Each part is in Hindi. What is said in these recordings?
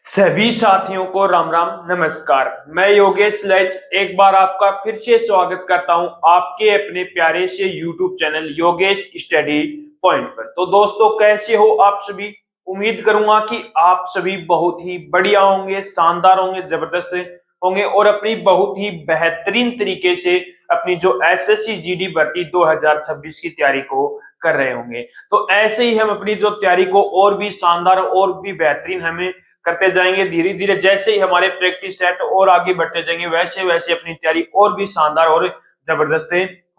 सभी साथियों को राम राम नमस्कार। मैं योगेश लैच एक बार आपका फिर से स्वागत करता हूं आपके अपने प्यारे से YouTube channel Yogesh study point पर। तो दोस्तों, कैसे हो आप सभी? उम्मीद करूंगा कि आप सभी बहुत ही बढ़िया होंगे, शानदार होंगे, जबरदस्त होंगे और अपनी बहुत ही बेहतरीन तरीके से अपनी जो एसएससी जीडी भर्ती 2026 की तैयारी को कर रहे होंगे। तो ऐसे ही हम अपनी जो तैयारी को और भी शानदार और भी बेहतरीन हमें करते जाएंगे। धीरे धीरे जैसे ही हमारे प्रैक्टिस सेट और आगे बढ़ते जाएंगे वैसे वैसे अपनी तैयारी और भी शानदार और जबरदस्त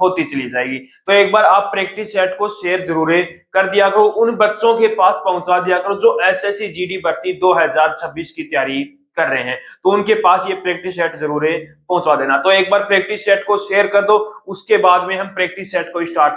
होती चली जाएगी। तो एक बार आप प्रैक्टिस सेट को शेयर जरूर कर दिया करो, उन बच्चों के पास पहुंचा दिया करो जो एसएससी जीडी भर्ती 2026 की तैयारी कर रहे हैं। तो उनके पास ये प्रैक्टिस सेट जरूर पहुंचा देना। तो एक बार प्रैक्टिस सेट को शेयर कर दो, उसके बाद में हम प्रैक्टिस सेट को स्टार्ट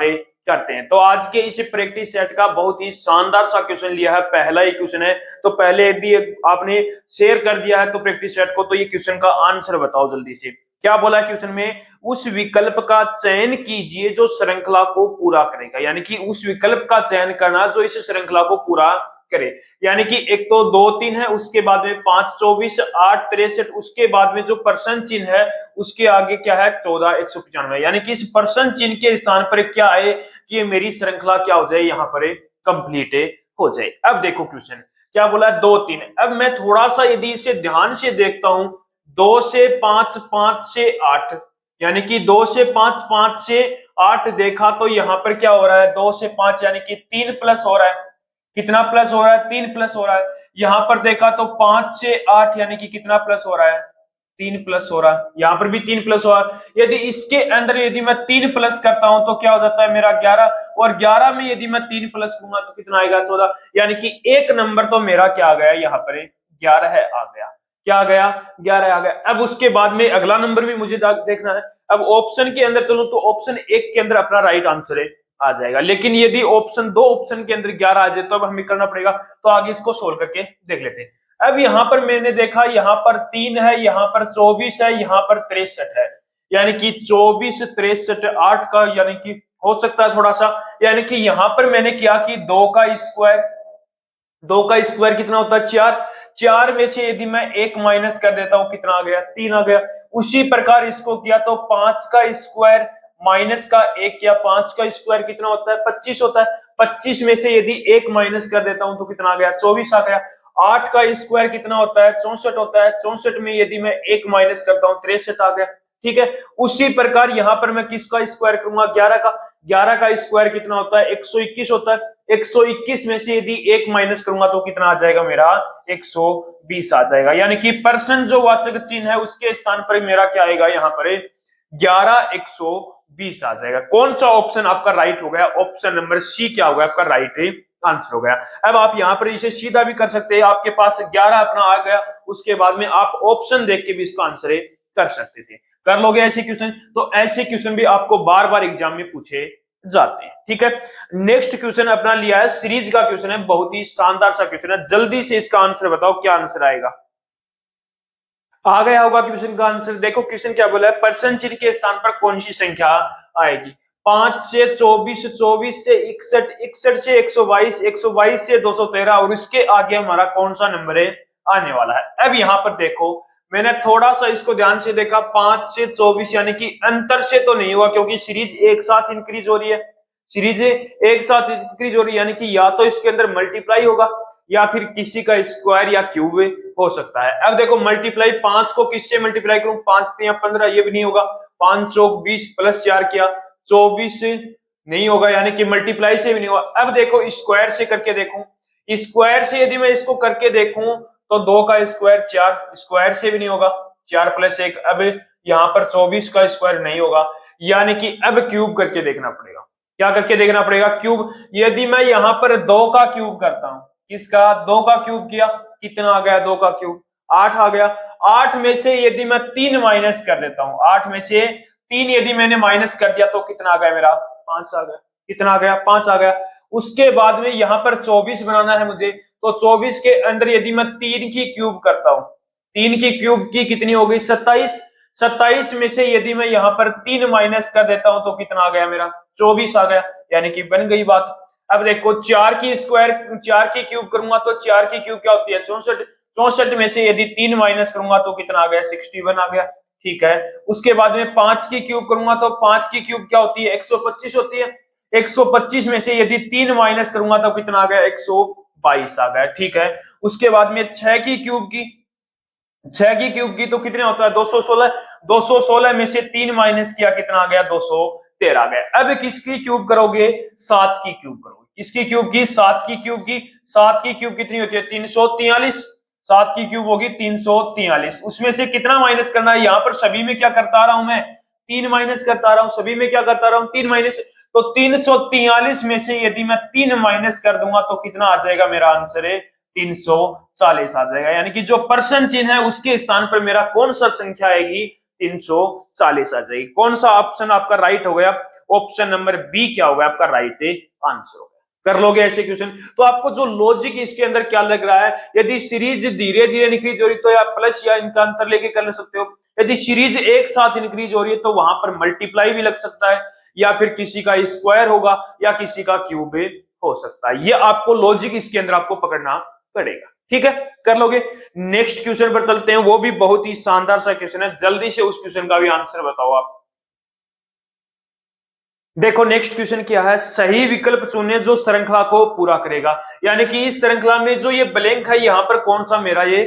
करते हैं। तो आज के इस प्रैक्टिस सेट का बहुत ही शानदार सा क्वेश्चन लिया है, पहला ही क्वेश्चन है। तो पहले यदि आपने शेयर कर दिया है तो प्रैक्टिस सेट को, तो ये क्वेश्चन का आंसर बताओ जल्दी से। क्या बोला है क्वेश्चन में? उस विकल्प का चयन कीजिए जो श्रृंखला को पूरा करेगा, यानी कि उस विकल्प का चयन करना जो इस श्रृंखला को पूरा करे। यानी कि एक तो 2 3 है, उसके बाद में 5 24 8 63, उसके बाद में जो परसेंट चिन्ह है उसके आगे क्या है 14 195। यानी कि इस परसेंट चिन्ह के स्थान पर क्या है कि ये मेरी श्रृंखला क्या हो जाए, यहाँ पर कंप्लीट हो जाए। अब देखो क्वेश्चन क्या बोला है, 2 3। अब मैं थोड़ा सा यदि इसे ध्यान से देखता हूं, 2 से 5 5 से 8, यानी कि 2 से 5 5 से 8 देखा तो यहाँ पर क्या हो रहा है 2 से 5 यानी कि 3 प्लस हो रहा है। कितना प्लस हो रहा है? 3 प्लस हो रहा है। यहां पर देखा तो 5 से 8 यानी कि कितना प्लस हो रहा है? 3 प्लस हो रहा है। यहां पर भी 3 प्लस हो रहा है। यदि इसके अंदर यदि मैं 3 प्लस करता हूं तो क्या हो जाता है मेरा 11, और 11 में यदि मैं 3 प्लस करूंगा तो कितना आएगा 14। यानी कि एक नंबर तो मेरा क्या आ गया यहाँ पर 11 है आ गया। क्या आ गया? 11 आ गया। अब उसके बाद में अगला नंबर भी मुझे देखना है। अब ऑप्शन के अंदर चलो तो ऑप्शन 1 के अंदर अपना राइट आंसर आ जाएगा, लेकिन यदि ऑप्शन 2 ऑप्शन के अंदर 11 आ जाए तो अब हमें करना पड़ेगा। तो आगे इसको सोल्व करके देख लेते हैं। अब यहाँ पर मैंने देखा यहाँ पर 3 है, यहाँ पर 24 है, यहाँ पर 63 है। यानी कि 24 63 8 का, यानी कि हो सकता है थोड़ा सा, यानी कि यहाँ पर मैंने किया कि 2 का स्क्वायर कितना होता है 4। 4 में से यदि मैं 1 माइनस कर देता हूं कितना आ गया 3 आ गया। उसी प्रकार इसको किया तो 5 का स्क्वायर माइनस का 1 या 5 का स्क्वायर कितना होता है 25 होता है। 25 में से यदि 1 माइनस कर देता हूं तो कितना आ गया 24 आ गया। 8 का स्क्वायर कितना होता है 64 होता है। 64 में यदि मैं 1 माइनस करता हूं 63 आ गया। ठीक है, उसी प्रकार यहां पर मैं किसका स्क्वायर करूंगा 11 का। 11 का स्क्वायर कितना होता है 121 होता है। 121 में से यदि 1 माइनस करूंगा तो कितना आ जाएगा मेरा 120 आ जाएगा। यानी कि परसेंट जो वाचक चिन्ह है उसके स्थान पर मेरा क्या आएगा यहाँ पर 11 120 आ जाएगा। कौन सा ऑप्शन आपका राइट हो गया? ऑप्शन नंबर सी क्या होगा आपका राइट आंसर हो गया। अब आप यहाँ पर इसे सीधा भी कर सकते हैं, आपके पास 11 अपना आ गया, उसके बाद में आप ऑप्शन देख के भी इसका आंसर कर सकते थे। कर लोगे ऐसे क्वेश्चन? तो ऐसे क्वेश्चन भी आपको बार बार एग्जाम में पूछे जाते हैं। ठीक है, नेक्स्ट क्वेश्चन अपना लिया है सीरीज का क्वेश्चन है, बहुत ही शानदार सा क्वेश्चन है। जल्दी से इसका आंसर बताओ, क्या आंसर आएगा? आ गया होगा क्वेश्चन का आंसर। देखो क्वेश्चन क्या बोला है, परसेंट चिन्ह के स्थान पर कौन सी संख्या आएगी? 5 से 24, 24 से 61, 61 से 122, 122 से 213, और इसके आगे हमारा कौन सा नंबर आने वाला है? अब यहाँ पर देखो मैंने थोड़ा सा इसको ध्यान से देखा, 5 से 24 यानी कि अंतर से तो नहीं हुआ क्योंकि सीरीज एक साथ इंक्रीज हो रही है। सीरीज एक साथ इंक्रीज हो रही है यानी कि या तो इसके अंदर मल्टीप्लाई होगा या फिर किसी का स्क्वायर या क्यूब हो सकता है। अब देखो मल्टीप्लाई 5 को किससे मल्टीप्लाई करूं, 5 3 15, ये भी नहीं होगा। 5 चौक 20 प्लस 4 किया 24 नहीं होगा, यानी कि मल्टीप्लाई से भी नहीं होगा। अब देखो स्क्वायर से करके देखूं, स्क्वायर से यदि मैं इसको करके देखूं तो 2 का स्क्वायर 4, स्क्वायर से भी नहीं होगा। 4 प्लस 1, अब यहाँ पर 24 का स्क्वायर नहीं होगा, यानी कि अब क्यूब करके देखना पड़ेगा। क्या करके देखना पड़ेगा? क्यूब। यदि मैं यहाँ पर 2 का क्यूब करता हूं, किसका? 2 का क्यूब किया, कितना आ गया 2 का क्यूब? 8 आ गया। 8 में से यदि मैं 3 माइनस कर देता हूं, 8 में से 3 यदि मैंने माइनस कर दिया तो कितना आ गया मेरा 5 आ गया। कितना आ गया? 5 आ गया। उसके बाद में यहाँ पर 24 बनाना है मुझे, तो 24 के अंदर यदि मैं 3 की क्यूब करता हूं, 3 की क्यूब की कितनी हो गई 27। 27 में से यदि मैं यहाँ पर 3 माइनस कर देता हूं तो कितना आ गया मेरा 24 आ गया, यानी कि बन गई बात। अब देखो 4 की स्क्वायर 4 की क्यूब करूंगा तो 4 की क्यूब क्या होती है 64। 64 में से यदि 3 माइनस करूंगा तो कितना आ गया 61 आ गया। ठीक है, उसके बाद में 5 की क्यूब करूंगा तो 5 की क्यूब क्या होती है 125 होती है। 125 में से यदि 3 माइनस करूंगा तो कितना आ गया 122 आ गया। ठीक है, उसके बाद में 6 की क्यूब की, 6 की क्यूब की तो कितने होता है 216। 216 में से 3 माइनस किया कितना आ गया 213 आ गया। अब किसकी क्यूब करोगे 7 की क्यूब करोगे। किसकी क्यूब की 7 की क्यूब की। 7 की क्यूब कितनी होती है 343। 7 की क्यूब होगी 343। उसमें से कितना माइनस करना है, यहां पर सभी में क्या करता आ रहा हूं मैं 3 माइनस करता आ रहा हूं, सभी में क्या करता आ रहा हूं 3 माइनस। तो 343 में से यदि मैं 3 माइनस कर दूंगा तो कितना आ जाएगा, मेरा आंसर है 340 आ जाएगा। यानी कि जो परसेंट चिन्ह है उसके स्थान पर मेरा कौन सा संख्या आएगी 340 आ जाएगी। कौन सा ऑप्शन आपका राइट हो गया, ऑप्शन नंबर बी क्या होगा आपका राइट आंसर होगा। कर लोगे ऐसे क्वेश्चन तो आपको जो लॉजिक इसके अंदर क्या लग रहा है, यदि सीरीज धीरे धीरे इंक्रीज हो रही तो या प्लस या इनका अंतर लेके कर सकते हो। यदि सीरीज एक साथ इंक्रीज हो रही है तो वहां पर मल्टीप्लाई भी लग सकता है, या फिर किसी का स्क्वायर होगा या किसी का क्यूब हो सकता है। ये आपको लॉजिक इसके अंदर आपको पकड़ना पड़ेगा। ठीक है, कर लोगे। नेक्स्ट क्वेश्चन पर चलते हैं, वो भी बहुत ही शानदार सा क्वेश्चन है, जल्दी से उस क्वेश्चन का भी आंसर बताओ आप। देखो नेक्स्ट क्वेश्चन क्या है, सही विकल्प चुने जो श्रृंखला को पूरा करेगा। यानी कि इस श्रृंखला में जो ये ब्लैंक है यहां पर कौन सा मेरा ये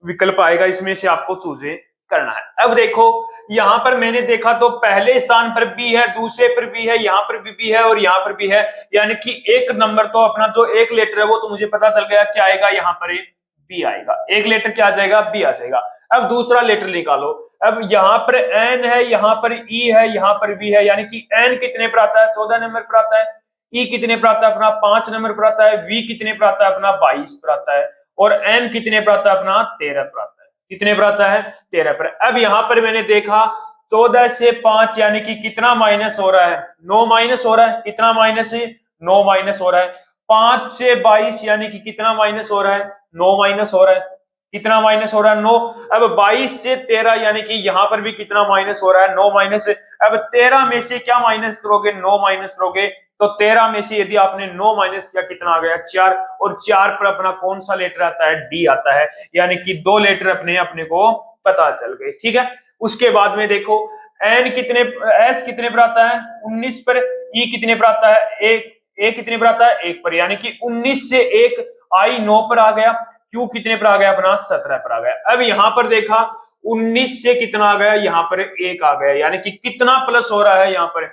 विकल्प आएगा, इसमें से आपको चूजे करना है। अब देखो यहां पर मैंने देखा तो पहले स्थान पर बी है, दूसरे पर बी है, यहां पर भी है और यहां पर भी है। यानी कि एक नंबर तो अपना जो एक लेटर है वो तो मुझे पता चल गया क्या आएगा, यहाँ पर बी आएगा। एक लेटर क्या आ जाएगा बी आ जाएगा। अब दूसरा लेटर निकालो। अब यहाँ पर एन है, यहाँ पर ई है, यहाँ पर बी है। यानी कि एन कितने पर आता है 14 नंबर पर आता है, ई कितने पर आता है अपना 5 नंबर पर आता है, वी कितने पर आता है अपना 22 पर आता है, और एन कितने पर आता है अपना 13 पर आता है। कितने पर आता है 13 पर। अब यहाँ पर मैंने देखा 14 से 5 यानी कि कितना माइनस हो रहा है 9 माइनस हो रहा है। कितना माइनस है 9 माइनस हो रहा है। 5 से 22 यानी कि कितना माइनस हो रहा है 9 माइनस हो रहा है। कितना माइनस हो रहा है 9। अब 22 से 13 यानी कि यहां पर भी कितना माइनस हो रहा है 9 माइनस। अब 13 में से क्या माइनस करोगे 9 माइनस करोगे तो 13 में से यदि आपने 9 माइनस किया कितना आ गया 4, और 4 पर अपना कौन सा लेटर आता है डी आता है। यानी कि 2 लेटर अपने को पता चल गए। ठीक है, उसके बाद में देखो एन कितने एस कितने पर आता है 19 पर, ई कितने पर आता है ए कितने पर आता है 1 पर। यानी कि 19 से 1 आई 9 पर आ गया, क्यू कितने पर आ गया अपना 17 पर आ गया। अब यहां पर देखा 19 से कितना आ गया यहाँ पर 1 आ गया। यानी कि कितना प्लस हो रहा है यहाँ पर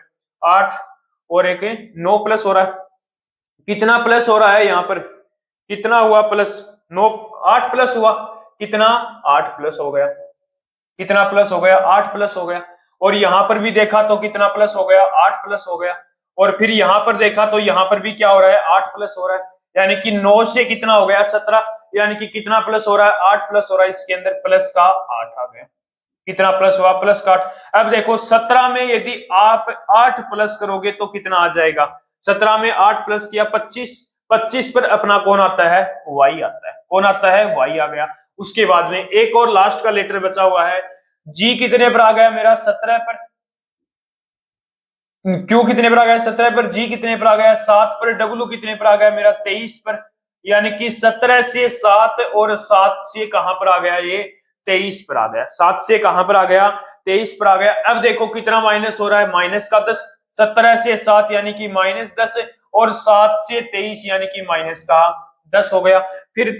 8 और 1 9 प्लस हो रहा है। कितना प्लस हो रहा है यहाँ पर कितना हुआ प्लस 9 8 प्लस हुआ कितना 8 प्लस हो गया। कितना प्लस हो गया 8 प्लस हो गया। और यहां पर भी देखा तो कितना प्लस हो गया 8 प्लस हो गया। और फिर यहां पर देखा तो यहां पर भी क्या हो रहा है 8 प्लस हो रहा है। यानी कि 9 से कितना हो गया 17, यानी कि कितना प्लस हो रहा है 8 प्लस हो रहा है। इसके अंदर प्लस का 8 आ गया। कितना प्लस हुआ प्लस का 8। अब देखो 17 में यदि आप 8 प्लस करोगे तो कितना आ जाएगा। 17 में 8 प्लस किया 25, 25 पर अपना कौन आता है वाई आता है। कौन आता है वाई आ गया। उसके बाद में एक और लास्ट का लेटर बचा हुआ है जी कितने पर आ गया मेरा 17 पर, क्यू कितने पर आ गया 17 पर, जी कितने पर आ गया 7 पर, डब्ल्यू कितने पर आ गया मेरा 23 पर। यानी कि 17 से 7 और 7 से कहां पर आ गया ये 23 पर आ गया। 7 से कहां पर आ गया 23 पर आ गया। अब देखो कितना माइनस हो रहा है माइनस का 10। 17 से 7 यानी कि माइनस 10 और 7 से 23 यानी कि माइनस का 10 हो गया। फिर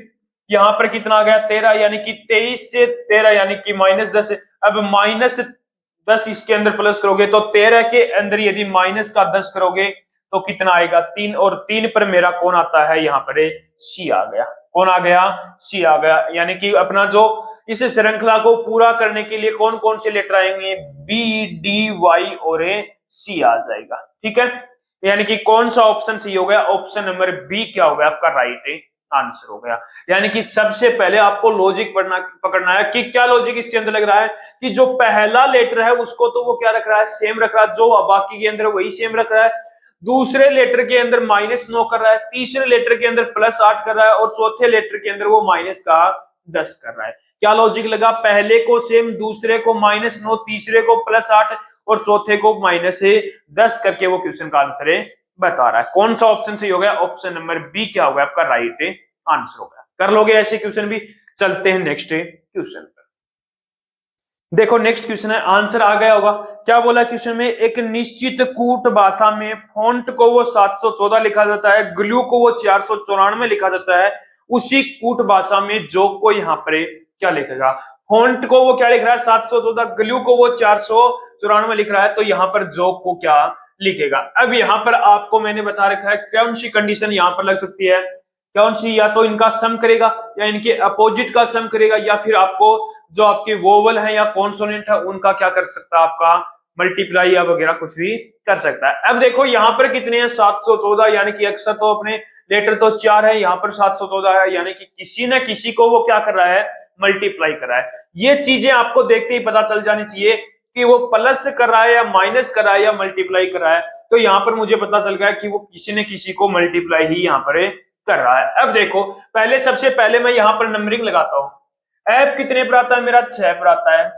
यहां पर कितना आ गया 13 यानी कि 23 से 13 यानी कि माइनस 10। अब माइनस 10 इसके अंदर प्लस करोगे तो 13 के अंदर यदि माइनस का 10 करोगे तो कितना आएगा 3, और 3 पर मेरा कौन आता है यहाँ पर सी आ गया। कौन आ गया सी आ गया। यानी कि अपना जो इस श्रृंखला को पूरा करने के लिए कौन कौन से लेटर आएंगे बी डी वाई और सी आ जाएगा। ठीक है, यानी कि कौन सा ऑप्शन सही हो गया ऑप्शन नंबर बी क्या हो गया आपका राइट आंसर हो गया। यानी कि सबसे पहले आपको लॉजिक पकड़ना है कि क्या लॉजिक इसके अंदर लग रहा है कि जो पहला लेटर है उसको तो वो क्या रख रहा है सेम रख रहा है, जो बाकी के अंदर वही सेम रख रहा है। दूसरे लेटर के अंदर -9 कर रहा है, तीसरे लेटर के अंदर +8 कर रहा है, और चौथे लेटर के अंदर वो माइनस का 10 कर रहा है। क्या लॉजिक लगा, पहले को सेम, दूसरे को -9, तीसरे को +8 और चौथे को -10 करके वो क्वेश्चन का आंसर बता रहा है। कौन सा ऑप्शन सही हो गया ऑप्शन नंबर बी क्या होगा आपका राइट आंसर होगा। कर लोगे ऐसे क्वेश्चन भी। चलते हैं नेक्स्ट क्वेश्चन पर। देखो नेक्स्ट क्वेश्चन है, आंसर आ गया होगा। क्या बोला क्वेश्चन में, एक निश्चित कूट भाषा में फॉन्ट को वो 714 लिखा जाता है, ग्लू को वो 494 लिखा जाता है, उसी कूट भाषा में जोक को यहाँ पर क्या लिखेगा? फॉन्ट को वो क्या लिख रहा है 714, ग्लू को वो 494 लिख रहा है, तो यहाँ पर जोक को क्या लिखेगा? अब यहाँ पर आपको मैंने बता रखा है कौन सी कंडीशन यहाँ पर लग सकती है, कौन सी, या तो इनका सम करेगा या इनके अपोजिट का सम करेगा, या फिर आपको जो आपके वोवल है या कॉन्सोनेंट है उनका क्या कर सकता है, आपका मल्टीप्लाई या वगैरह कुछ भी कर सकता है। अब देखो यहाँ पर कितने हैं 714, यानी कि अक्सर तो अपने लेटर तो 4 है, यहाँ पर 714 है, यानी कि किसी न किसी को वो क्या कर रहा है, मल्टीप्लाई कर रहा है। ये चीजें आपको देखते ही पता चल जानी चाहिए कि वो प्लस कर रहा है या माइनस कर रहा है या मल्टीप्लाई कर रहा है। तो यहाँ पर मुझे पता चल गया कि वो किसी न किसी को मल्टीप्लाई ही यहाँ पर कर रहा है। अब देखो पहले, सबसे पहले मैं यहाँ पर नंबरिंग लगाता हूँ। एफ कितने पर आता है मेरा, 6 पर आता है।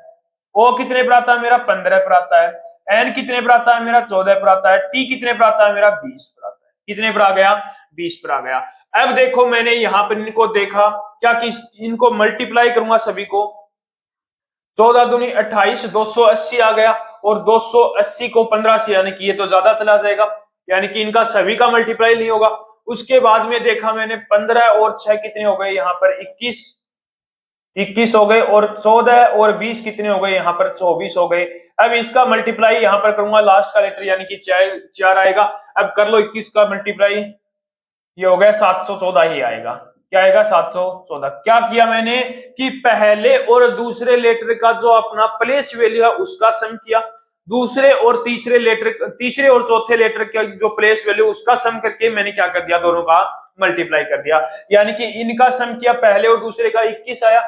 ओ कितने पर आता है मेरा, 15 पर आता है। एन कितने पर आता है मेरा, 14 पर आता है। टी कितने पर आता है मेरा, 20 पर आता है। कितने पर आ गया, 20 पर आ गया। अब देखो मैंने यहाँ पर इनको देखा, क्या कि इनको मल्टीप्लाई करूंगा सभी को, 14 दूनी 28, 280 आ गया, और 280 को 15 से, यानी कि ये तो ज्यादा चला जाएगा, यानी कि इनका सभी का मल्टीप्लाई नहीं होगा। उसके बाद में देखा मैंने 15 और 6 कितने हो गए यहाँ पर, 21 हो गए, और 14 और 20 कितने हो गए यहाँ पर, 24 हो गए। अब इसका मल्टीप्लाई यहाँ पर करूंगा, लास्ट का लेटर यानी कि 4 आएगा। अब कर लो 21 का मल्टीप्लाई, ये हो गया 714 ही आएगा। क्या आएगा, 714। क्या किया मैंने कि पहले और दूसरे लेटर का जो अपना प्लेस वैल्यू है उसका सम किया, दूसरे और तीसरे और चौथे लेटर का जो प्लेस वैल्यू उसका सम करके मैंने क्या कर दिया, दोनों का मल्टीप्लाई कर दिया। यानी कि इनका सम किया, पहले और दूसरे का 21 आया,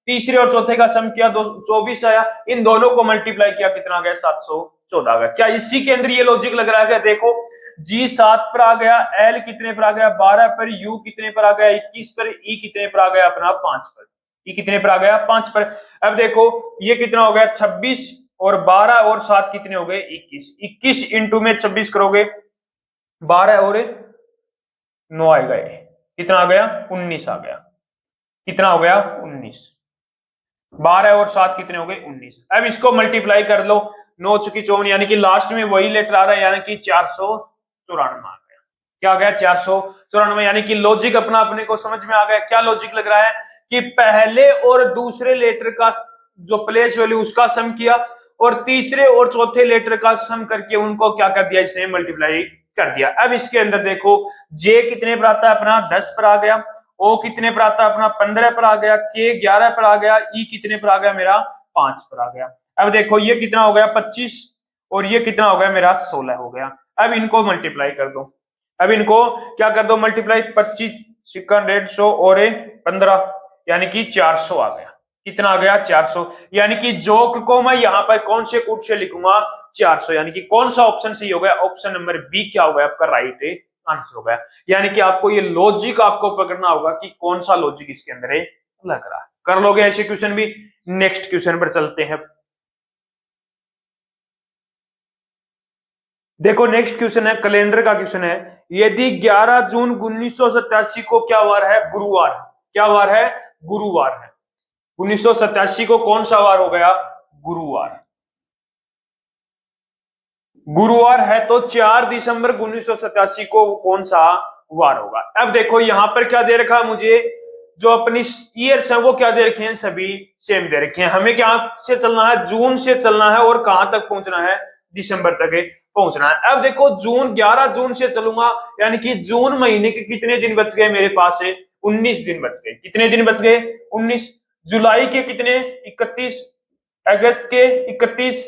तीसरे और चौथे का सम किया 24 आया, इन दोनों को मल्टीप्लाई किया, कितना आ गया, 714 आ गया। क्या इसी के अंदर ये लॉजिक लग रहा है? देखो जी 7 पर आ गया, एल कितने पर आ गया, 12 पर, यू कितने पर आ गया, 21 पर, ई कितने पर आ गया अपना, 5 पर। ई कितने पर आ गया, 5 पर। अब देखो ये कितना हो गया, 26, और 12 और 7 कितने हो गए, 21। 21 इंटू में 26 करोगे, 12 और 9 आएगा, कितना आ गया, 19 आ गया। कितना हो गया, 19। 12 और 7 कितने हो गए, 19। अब इसको मल्टीप्लाई कर लो, 9 चुकी 54, यानी कि लास्ट में वही लेटर आ रहा है, यानी कि 494 आ गया। क्या आ गया, 494। यानी कि लॉजिक अपना अपने को समझ में आ गया। क्या लॉजिक लग रहा है कि पहले और दूसरे लेटर का जो प्लेस वैल्यू उसका सम किया, और तीसरे और चौथे लेटर का सम करके उनको क्या कर दिया, इसने मल्टीप्लाई कर दिया। अब इसके अंदर देखो जे कितने पर आता है अपना, 10 पर आ गया, ओ कितने पर आता है अपना, 15 पर आ गया, के 11 पर आ गया, ई कितने पर आ गया मेरा, 5 पर आ गया। अब देखो ये कितना हो गया, 25, और ये कितना हो गया मेरा, 16 हो गया। अब इनको मल्टीप्लाई कर दो, अब इनको क्या कर दो मल्टीप्लाई, 25 सिक्का 150 और 15, यानी कि 400 आ गया। कितना आ गया, 400। यानी कि जोक को मैं यहाँ पर कौन से कूट से लिखूंगा, 400। यानी कि कौन सा ऑप्शन सही हो गया, ऑप्शन नंबर बी क्या हो गया आपका राइट आंसर हो गया। यानी कि आपको ये लॉजिक आपको पकड़ना होगा कि कौन सा लॉजिक इसके अंदर लग रहा है। कर लोगे ऐसे क्वेश्चन भी। नेक्स्ट क्वेश्चन पर चलते हैं। देखो नेक्स्ट क्वेश्चन है, कैलेंडर का क्वेश्चन है। यदि 11 जून 1987 को क्या वार है, गुरुवार। क्या वार है, गुरुवार है। 1987 को कौन सा वार हो गया, गुरुवार। गुरुवार है तो 4 दिसंबर 1987 को कौन सा वार होगा। अब देखो यहां पर क्या दे रखा है मुझे, जो अपनी ईयर्स है वो क्या दे रखे हैं, सभी सेम दे रखे हैं। हमें क्या से चलना है, जून से चलना है, और कहां तक पहुंचना है, दिसंबर तक पहुंचना है। अब देखो जून, 11 जून से चलूंगा, यानी कि जून महीने के कितने दिन बच गए मेरे पास है, 19 दिन बच गए। कितने दिन बच गए, 19। जुलाई के कितने, 31, अगस्त के 31,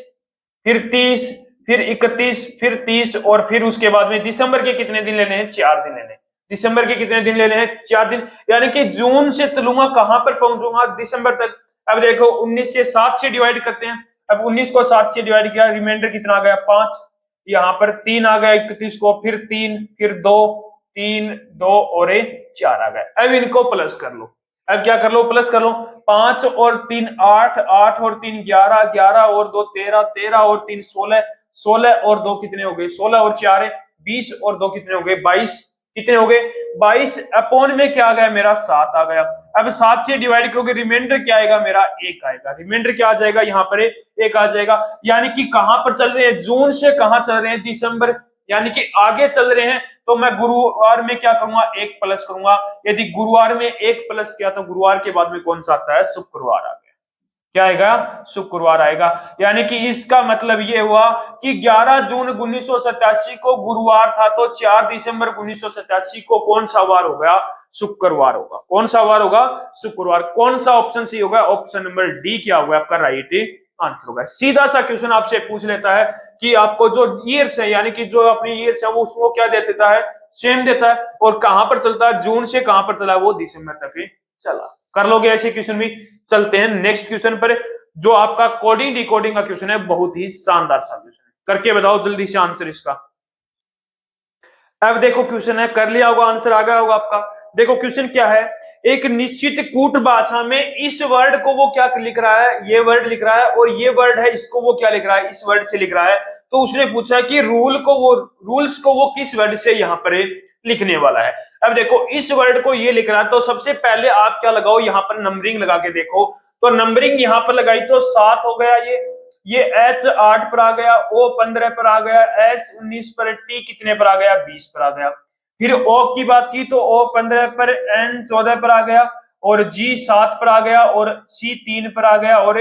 फिर 30, फिर 31, फिर 30, और फिर उसके बाद में दिसंबर के कितने दिन लेने हैं, 4 दिन लेने हैं। दिसंबर के कितने दिन लेने हैं, 4 दिन। यानी कि जून से चलूंगा, कहां पर पहुंचूंगा, दिसंबर तक। अब देखो 19 से 7 से डिवाइड करते हैं। अब 19 को 7 से डिवाइड किया, रिमाइंडर कितना आ गया, 5। यहाँ पर 3 आ गया, 31 को, फिर 3, फिर 2, 3, 2 और 4 आ गया। अब इनको प्लस कर लो। अब क्या कर लो, प्लस कर लो। 5 और 3 8, 8 और 3 11, 11 और 2 13, 13 और 3 16, 16 और 2 कितने हो गए, 16 और 4 20, और 2 कितने हो गए, 22, कितने हो गए 22 अपॉन में क्या आ गया मेरा 7 आ गया। अब 7 से डिवाइड करोगे रिमाइंडर क्या आएगा मेरा 1 आएगा। रिमाइंडर क्या आ जाएगा यहाँ पर 1 आ जाएगा। यानी कि कहां पर चल रहे हैं जून से कहां चल रहे हैं दिसंबर, यानी कि आगे चल रहे हैं। तो मैं गुरुवार में क्या करूंगा 1 प्लस करूंगा। यदि गुरुवार में 1 प्लस किया तो गुरुवार के बाद में कौन सा आता है शुक्रवार आ गया। क्या आएगा शुक्रवार आएगा। यानी कि इसका मतलब ये हुआ कि 11 जून 1987 को गुरुवार था तो 4 दिसंबर 1987 को कौन सा वार हो गया शुक्रवार होगा। कौन सा वार होगा शुक्रवार। कौन सा ऑप्शन सी होगा ऑप्शन नंबर डी क्या होगा आपका राइट आंसर होगा। सीधा सा क्वेश्चन आपसे पूछ लेता है कि आपको जो ईयर्स है यानी कि जो अपनी ईयर्स है वो उसको क्या दे देता है सेम देता है और कहां पर चलता है जून से कहां पर चला वो दिसंबर तक ही चला। कर लोगे ऐसे क्वेश्चन भी। चलते हैं नेक्स्ट क्वेश्चन पर जो आपका कोडिंग डिकोडिंग का क्वेश्चन है बहुत ही शानदार सा क्वेश्चन है। करके बताओ जल्दी से आंसर इसका। अब देखो क्वेश्चन है कर लिया होगा आंसर आ गया होगा आपका। देखो क्वेश्चन क्या है एक निश्चित कूट भाषा में इस वर्ड को वो क्या लिख रहा है ये वर्ड लिख रहा है और ये वर्ड है इसको वो क्या लिख रहा है इस वर्ड से लिख रहा है। तो उसने पूछा कि रूल्स को वो किस वर्ड से यहाँ पर लिखने वाला है। अब देखो इस वर्ड को ये लिख रहा है तो सबसे पहले आप क्या लगाओ यहाँ पर नंबरिंग लगा के देखो। तो नंबरिंग यहाँ पर लगाई तो 7 हो गया ये H 8 पर आ गया, O 15 पर आ गया, S 19 पर, T कितने पर आ गया 20 पर आ गया। फिर O की बात की तो O 15 पर, N 14 पर आ गया और G 7 पर आ गया और C 3 पर आ गया और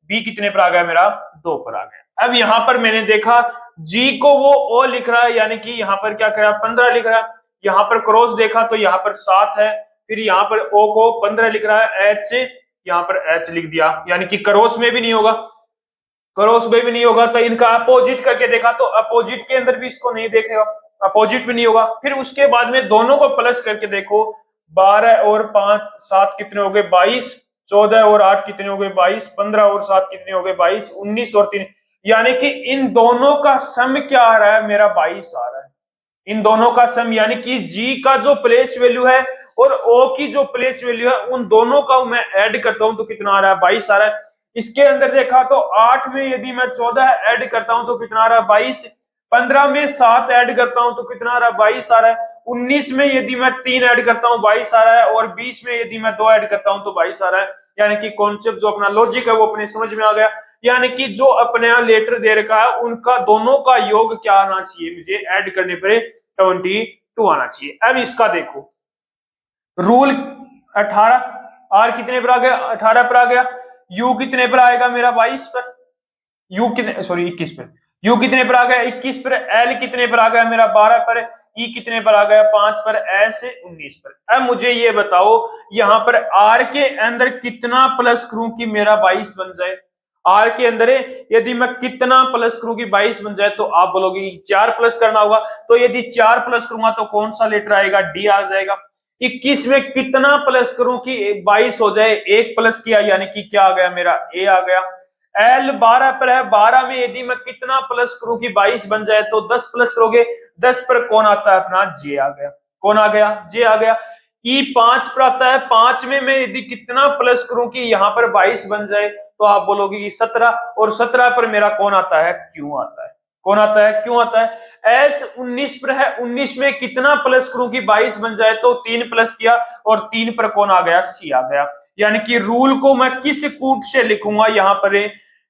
B कितने पर आ गया मेरा 2 पर आ गया। अब यहाँ पर मैंने देखा G को वो O लिख रहा है यानी कि यहाँ पर क्या करा 15 लिख रहा है। यहाँ पर क्रॉस देखा तो यहाँ पर 7 है। फिर यहाँ पर O को 15 लिख रहा है, H यहाँ पर H लिख दिया यानी कि क्रॉस में भी नहीं होगा क्रॉस में भी नहीं होगा। तो इनका अपोजिट करके देखा तो अपोजिट के अंदर भी इसको नहीं देखेगा अपोजिट भी नहीं होगा। फिर उसके बाद में दोनों को प्लस करके देखो 12 और 5 7 कितने हो गए 22, 14 और 8 कितने हो गए 22, 15 और 7 कितने हो गए 22, 19 और 3 यानी कि इन दोनों का सम क्या आ रहा है मेरा 22 आ रहा है। इन दोनों का सम यानी कि G का जो प्लेस वैल्यू है और O की जो प्लेस वैल्यू है उन दोनों का मैं ऐड करता हूं तो कितना आ रहा है 22 आ रहा है। इसके अंदर देखा तो 8 में यदि मैं 14 ऐड करता हूं तो कितना आ रहा है 22, 15 में 7 ऐड करता हूं तो कितना आ रहा है 22 आ रहा है, 19 में यदि मैं 3 ऐड करता हूं 22 आ रहा है और 20 में यदि मैं 2 ऐड करता हूं तो 22 आ रहा है। यानी कि कॉन्सेप्ट जो अपना लॉजिक है वो अपने समझ में आ गया। यानी कि जो अपने यहाँ लेटर दे रखा है उनका दोनों का योग क्या आना चाहिए मुझे ऐड करने पर 22 आना चाहिए। अब इसका देखो रूल 18 आर कितने पर आ गया 18 पर आ गया, यू कितने पर आएगा मेरा 22 पर, यू कितने सॉरी 21 पर, यू कितने पर आ गया 21 पर, एल कितने पर आ गया मेरा 12 पर, ई कितने पर आ गया 5 पर, एस 19 पर। अब मुझे ये बताओ यहाँ पर आर के अंदर कितना प्लस करूं कि मेरा 22 बन जाए। आर के अंदर यदि मैं कितना प्लस करूं कि 22 बन जाए तो आप बोलोगे 4 प्लस करना होगा। तो यदि 4 प्लस करूंगा तो कौन सा लेटर आएगा डी आ जाएगा। 21 में कितना प्लस करूं कि 22 हो जाए, 1 प्लस किया यानी कि क्या आ गया मेरा ए आ गया। एल 12 पर है, 12 में यदि मैं कितना प्लस करूं कि 22 बन जाए तो 10 प्लस करोगे, 10 पर कौन आता है अपना जे आ गया। कौन आ गया जे आ गया। ई 5 पर आता है, 5 में मैं यदि कितना प्लस करूं कि यहां पर 22 बन जाए तो आप बोलोगे कि 17 और 17 पर मेरा कौन आता है क्यों आता है। कौन आता है क्यों आता है। एस 19 पर है, 19 में कितना प्लस करूं कि 22 बन जाए तो 3 प्लस किया और 3 पर कौन आ गया सी आ गया। यानी कि रूल को मैं किस कूट से लिखूंगा यहां पर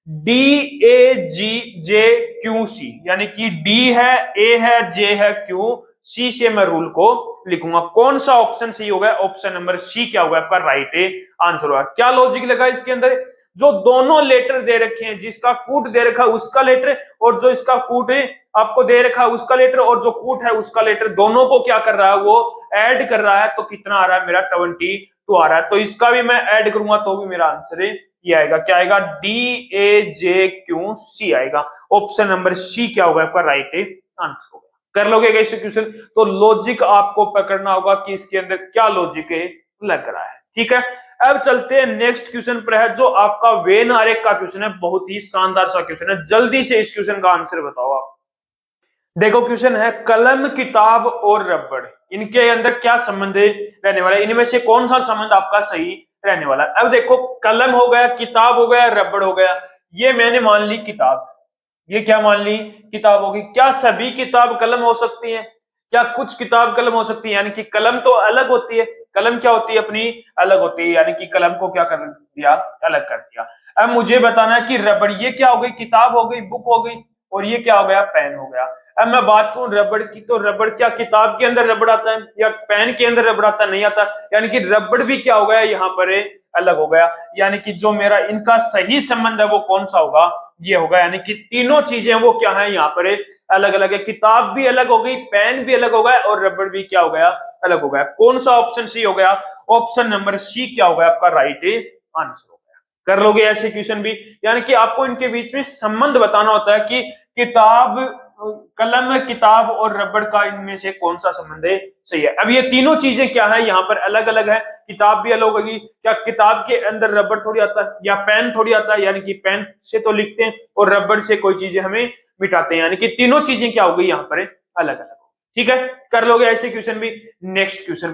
D A ji J Q C यानी कि डी है ए है जे है क्यू सी से मैं रूल को लिखूंगा। कौन सा ऑप्शन सही होगा ऑप्शन नंबर सी क्या होगा आपका राइट आंसर होगा। क्या लॉजिक लगा इसके अंदर जो दोनों लेटर दे रखे हैं जिसका कूट दे रखा है उसका लेटर और जो इसका कूट है आपको दे रखा है उसका लेटर और जो कूट है उसका लेटर दोनों को क्या कर रहा है वो ऐड कर रहा है तो कितना आ रहा है मेरा 22 आ रहा है। तो इसका भी मैं ऐड करूंगा तो भी मेरा आंसर ये आएगा क्या आएगा D A J Q C आएगा। ऑप्शन नंबर सी क्या होगा आपका राइट आंसर होगा। कर लोगे कैसे क्वेश्चन तो लॉजिक आपको पकड़ना होगा कि इसके अंदर क्या लॉजिक लग रहा है। ठीक है अब चलते हैं नेक्स्ट क्वेश्चन पर है जो आपका वेन आरेख का क्वेश्चन है। बहुत ही शानदार सा क्वेश्चन है, जल्दी से इस क्वेश्चन का आंसर बताओ आप। देखो क्वेश्चन है कलम किताब और रबड़ इनके अंदर क्या संबंध रहने वाला है, इनमें से कौन सा संबंध आपका सही रहने वाला है। अब देखो कलम हो गया किताब हो गया रबड़ हो गया, ये मैंने मान ली किताब, ये क्या मान ली किताब होगी। क्या सभी किताब कलम हो सकती है क्या कुछ किताब कलम हो सकती है, यानी कि कलम तो अलग होती है, कलम क्या होती है अपनी, अलग होती है, यानी कि कलम को क्या कर दिया, अलग कर दिया। अब मुझे बताना है कि रबड़, ये क्या हो गई, किताब हो गई, बुक हो गई, और ये क्या हो गया, पेन हो गया। अब मैं बात करूं रबड़ की, तो रबड़ क्या किताब के अंदर रबड़ आता है या पेन के अंदर रबड़ आता है, नहीं आता, यानी कि रबड़ भी क्या हो गया यहाँ पर अलग हो गया। यानी कि जो मेरा इनका सही संबंध है वो कौन सा होगा, ये होगा, यानी कि तीनों चीजें वो क्या है यहाँ पर अलग अलग है, किताब भी अलग हो गई, पेन भी अलग हो गया, और रबड़ भी क्या हो गया, अलग हो गया। कौन सा ऑप्शन सी हो गया, ऑप्शन नंबर सी क्या होगा आपका राइट आंसर हो गया। कर लोगे ऐसे क्वेश्चन भी, यानी कि आपको इनके बीच में संबंध बताना होता है कि किताब, कलम, किताब और रबड़ का इनमें से कौन सा संबंध है सही है। अब ये तीनों चीजें क्या है यहाँ पर अलग अलग है, किताब भी अलग होगी, क्या किताब के अंदर रबड़ थोड़ी आता है या पेन थोड़ी आता है, यानी कि पेन से तो लिखते हैं और रबड़ से कोई चीजें हमें मिटाते हैं, यानी कि तीनों चीजें क्या हो गई यहाँ पर अलग अलग। ठीक है, कर लोगे ऐसे क्वेश्चन भी। नेक्स्ट क्वेश्चन,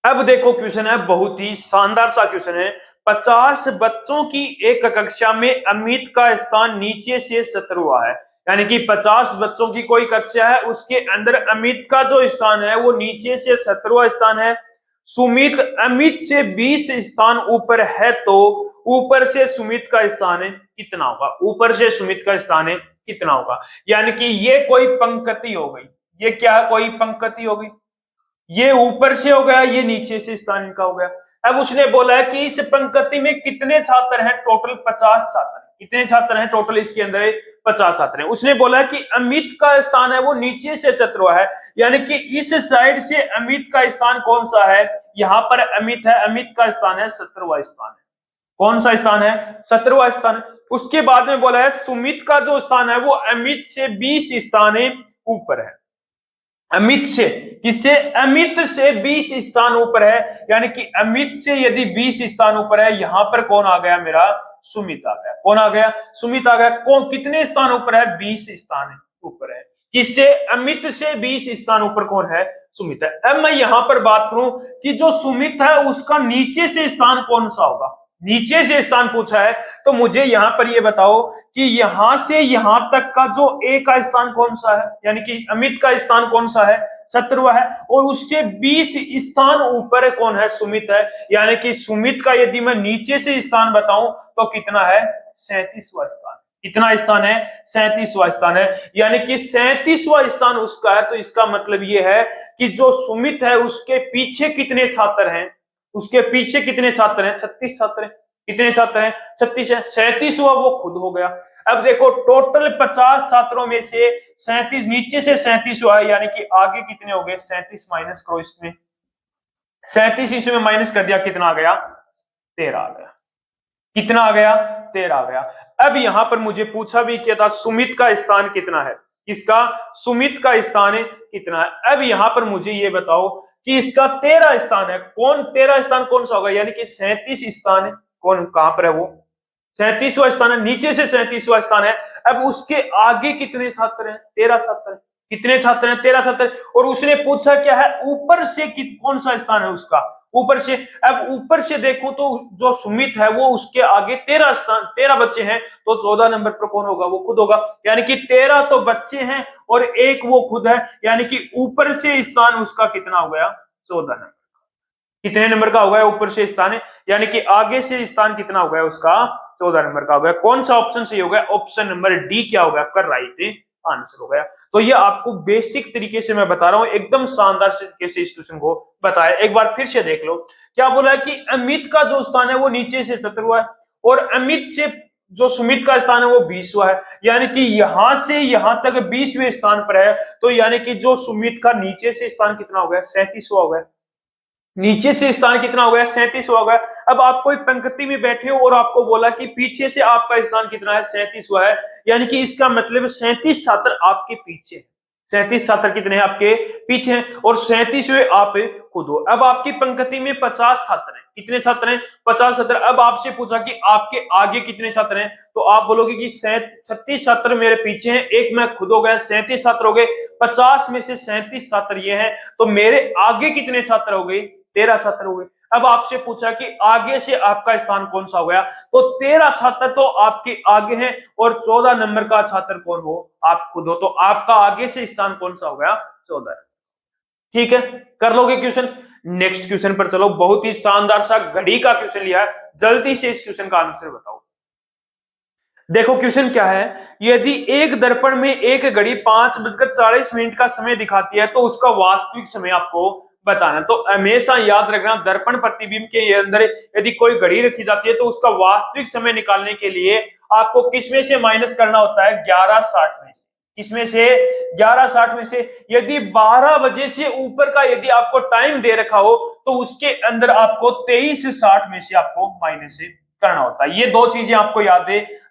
अब देखो क्वेश्चन है, बहुत ही शानदार सा क्वेश्चन है। 50 बच्चों की एक कक्षा में अमित का स्थान नीचे से 17वां है, यानी कि 50 बच्चों की कोई कक्षा है, उसके अंदर अमित का जो स्थान है वो नीचे से 17वां स्थान है। सुमित अमित से 20 स्थान ऊपर है, तो ऊपर से सुमित का स्थान है कितना होगा, ऊपर से सुमित का स्थान है कितना होगा। यानी कि ये कोई पंक्ति हो गई, ये क्या है, कोई पंक्ति हो गई, ये ऊपर से हो गया, ये नीचे से स्थान इनका हो गया। अब उसने बोला है कि इस पंक्ति में कितने छात्र हैं, टोटल 50 छात्र। कितने छात्र हैं टोटल इसके अंदर, 50 छात्र हैं। उसने बोला है कि अमित का स्थान है वो नीचे से 17वां है, यानी कि इस साइड से अमित का स्थान कौन सा है, यहाँ पर अमित है, अमित का स्थान है 17वां स्थान है। कौन सा स्थान है, 17वां स्थान है। उसके बाद में बोला है सुमित का जो स्थान है वो अमित से 20 स्थान ऊपर है, अमित से, किससे, अमित से 20 स्थान ऊपर है, यानी कि अमित से यदि 20 स्थान ऊपर है, यहां पर कौन आ गया, मेरा सुमित आ गया। कौन आ गया, सुमित आ गया। कौन, कितने स्थान ऊपर है, 20 स्थान ऊपर है, किससे, अमित से 20 स्थान ऊपर कौन है, सुमित है। अब मैं यहां पर बात करूं कि जो सुमित है उसका नीचे से स्थान कौन सा होगा, नीचे से स्थान पूछा है, तो मुझे यहां पर ये बताओ कि यहां से यहां तक का जो ए का स्थान कौन सा है, यानी कि अमित का स्थान कौन सा है, 17वां है, और उससे 20 स्थान ऊपर कौन है, सुमित है। यानी कि सुमित का यदि मैं नीचे से स्थान बताऊं तो कितना है, 37वां स्थान। कितना स्थान है, 37वां स्थान है, यानी कि 37वां स्थान उसका है। तो इसका मतलब ये है कि जो सुमित है उसके पीछे कितने छात्र हैं, उसके पीछे कितने छात्र हैं, 36 छात्र हैं। कितने छात्र हैं, 36 है, 37वां वो खुद हो गया। अब देखो टोटल 50 छात्रों में से 37 नीचे से 37वां है, यानी कि आगे कितने हो गए, 37 माइनस करो इसमें, 37 इसमें माइनस कर दिया, कितना आ गया, 13 आ गया। कितना आ गया, 13 आ गया। अब यहां पर मुझे पूछा भी क्या था, सुमित का स्थान कितना है, किसका, सुमित का स्थान है कितना है। अब यहां पर मुझे ये बताओ कि इसका 13 स्थान है, कौन 13 स्थान कौन सा होगा, यानी कि 37 स्थान है, कौन कहां पर है वो, 37वां स्थान है, नीचे से 37वां स्थान है। अब उसके आगे कितने छात्र हैं, 13 छात्र हैं। कितने छात्र हैं, 13 छात्र। और उसने पूछा क्या है, ऊपर से कौन सा स्थान है उसका, ऊपर से। अब ऊपर से देखो तो जो सुमित है वो उसके आगे 13 स्थान, 13 बच्चे हैं, तो 14 नंबर पर कौन होगा, वो खुद होगा। यानी कि 13 तो बच्चे हैं और एक वो खुद है, यानी कि ऊपर से स्थान उसका कितना हो गया, 14 नंबर। कितने नंबर का हो गया ऊपर से स्थान, यानी कि आगे से स्थान कितना हो गया उसका, 14 नंबर का हो गया। कौन सा ऑप्शन सही हो गया, ऑप्शन नंबर डी क्या हो गया आपका राइट आंसर हो गया। तो ये आपको बेसिक तरीके से मैं बता रहा हूं, एकदम शानदार तरीके से इस क्वेश्चन को बताया। एक बार फिर से देख लो, क्या बोला है कि अमित का जो स्थान है वो नीचे से 17वां है, और अमित से जो सुमित का स्थान है वो 20वां है, यानी कि यहां से यहां तक 20वें स्थान पर है। तो यानी कि जो सुमित का नीचे से स्थान कितना हो गया, 37वां हो गया। नीचे से स्थान कितना हो गया, 37वां हो गया। अब आप कोई पंक्ति में बैठे हो और आपको बोला कि पीछे से आपका स्थान कितना है, 37वां है, यानी कि इसका मतलब 37 छात्र आपके पीछे, 37 छात्र कितने हैं आपके पीछे हैं, और 37वें आप खुद हो। अब आपकी पंक्ति में 50 छात्र हैं, कितने छात्र हैं, 50 छात्र। अब आपसे पूछा कि आपके आगे कितने छात्र हैं, तो आप बोलोगे कि 36 छात्र मेरे पीछे हैं, एक मैं खुद हो गया, 37 छात्र हो गए, 50 में से 37 छात्र ये हैं, तो मेरे आगे कितने छात्र हो गए, 13 छात्र हो गए। अब आपसे पूछा कि आगे से आपका स्थान कौन सा हो गया, तो 13 छात्र तो आपके आगे हैं, और 14 नंबर का छात्र कौन हो, आप खुद हो। तो आपका आगे से स्थान कौन सा हो गया, 14। ठीक है, कर लोगे क्वेश्चन। नेक्स्ट क्वेश्चन पर चलो, बहुत ही शानदार सा घड़ी का क्वेश्चन लिया है, जल्दी से इस क्वेश्चन का आंसर बताओ। देखो क्वेश्चन क्या है, यदि एक दर्पण में एक घड़ी 5:40 का समय दिखाती है तो उसका वास्तविक समय आपको बताना। तो हमेशा याद रखना, दर्पण प्रतिबिंब के अंदर यदि कोई घड़ी रखी जाती है तो उसका वास्तविक समय निकालने के लिए आपको किसमें से माइनस करना होता है, 11:60 में से। इसमें से 11:60 में से यदि 12 बजे से ऊपर का यदि आपको टाइम दे रखा हो तो उसके अंदर आपको 23:60 में से आपको माइनस करना होता है। ये दो चीजें आपको याद